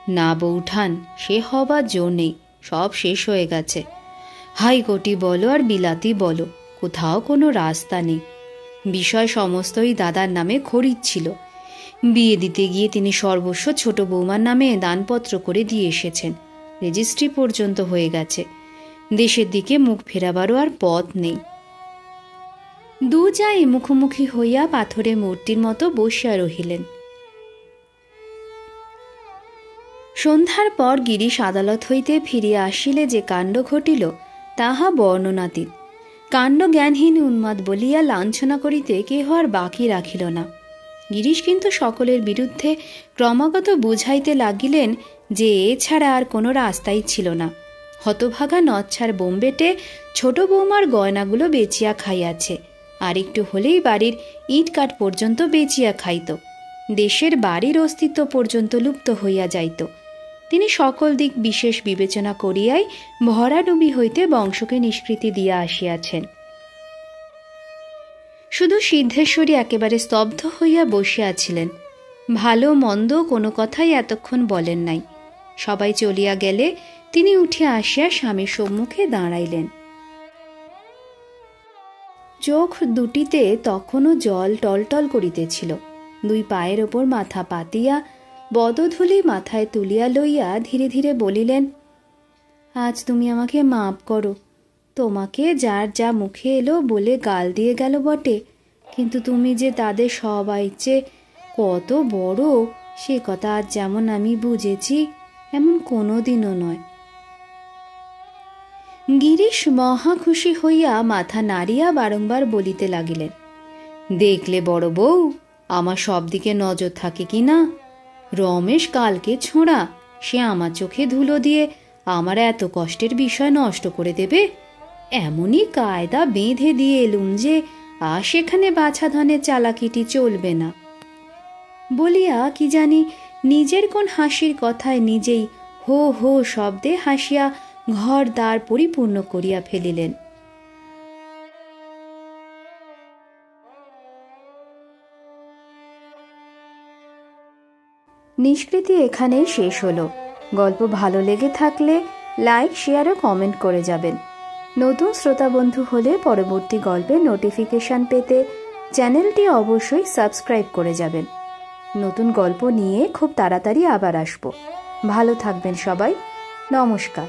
না বৌঠান, সে হবার জো নেই, সব শেষ হয়ে গেছে। হাইকোর্টই বলো আর বিলাতি বলো, কোথাও কোনো রাস্তা নেই। বিষয় সমস্তই দাদার নামে খরিদ ছিল। বিয়ে দিতে গিয়ে তিনি সর্বস্ব ছোট বৌমার নামে দানপত্র করে দিয়ে এসেছেন। রেজিস্ট্রি পর্যন্ত হয়ে গেছে। দেশের দিকে মুখ ফেরাবারও আর পথ নেই। দু যাই মুখোমুখি হইয়া পাথরে মূর্তির মতো বসিয়া রহিলেন। সন্ধ্যার পর গিরিশ আদালত হইতে ফিরিয়া আসিলে যে কাণ্ড ঘটিল তাহা বর্ণনাতীত। কাণ্ড জ্ঞানহীন উন্মাদ বলিয়া লাঞ্ছনা করিতে কেহ আর বাকি রাখিল না। গিরিশ কিন্তু সকলের বিরুদ্ধে ক্রমাগত বুঝাইতে লাগিলেন যে এছাড়া আর কোনো রাস্তাই ছিল না। হতভাগা নচ্ছার বোম্বেটে ছোট বৌমার গয়নাগুলো বেচিয়া খাইয়াছে, আর একটু হলেই বাড়ির ইট কাঠ পর্যন্ত বেচিয়া খাইত। দেশের বাড়ির অস্তিত্ব পর্যন্ত লুপ্ত হইয়া যাইত। তিনি সকল দিক বিশেষ বিবেচনা করিয়াই ভরাডুবি হইতে বংশকে নিষ্কৃতি দিয়া আসিয়াছেন। শুধু সিদ্ধেশ্বরী একেবারে স্তব্ধ হইয়া বসিয়াছিলেন। ভালো মন্দ কোনো কথাই এতক্ষণ বলেন নাই। সবাই চলিয়া গেলে তিনি উঠিয়া আসিয়া স্বামীর সম্মুখে দাঁড়াইলেন। চোখ দুটিতে তখনও জল টলটল করিতেছিল। দুই পায়ের ওপর মাথা পাতিয়া বদধূলি মাথায় তুলিয়া লইয়া ধীরে ধীরে বলিলেন, আজ তুমি আমাকে মাপ করো। তোমাকে যার যা মুখে এলো বলে গাল দিয়ে গেল বটে, কিন্তু তুমি যে তাদের সবাই চেয়ে কত বড় সে কথা আজ যেমন আমি বুঝেছি এমন কোনো দিনও নয়। গিরিশ মহা খুশি হইয়া মাথা নাড়িয়া বারংবার বলিতে লাগিলেন, দেখলে বড় বউ, আমার সব দিকে নজর থাকে কি না? রমেশ কালকে ছোঁড়া, সে আমার চোখে ধুলো দিয়ে আমার এত কষ্টের বিষয় নষ্ট করে দেবে? এমনই কায়দা বেঁধে দিয়ে এলুম যে আর সেখানে বাছা ধনের চালাকিটি চলবে না। বলিয়া কি জানি নিজের কোন হাসির কথায় নিজেই হো হো শব্দে হাসিয়া ঘর দ্বার পরিপূর্ণ করিয়া ফেলিলেন। নিষ্কৃতি এখানেই শেষ হলো। গল্প ভালো লেগে থাকলে লাইক, শেয়ার ও কমেন্ট করে যাবেন। নতুন শ্রোতা বন্ধু হলে পরবর্তী গল্পের নোটিফিকেশন পেতে চ্যানেলটি অবশ্যই সাবস্ক্রাইব করে যাবেন। নতুন গল্প নিয়ে খুব তাড়াতাড়ি আবার আসবো। ভালো থাকবেন সবাই। নমস্কার।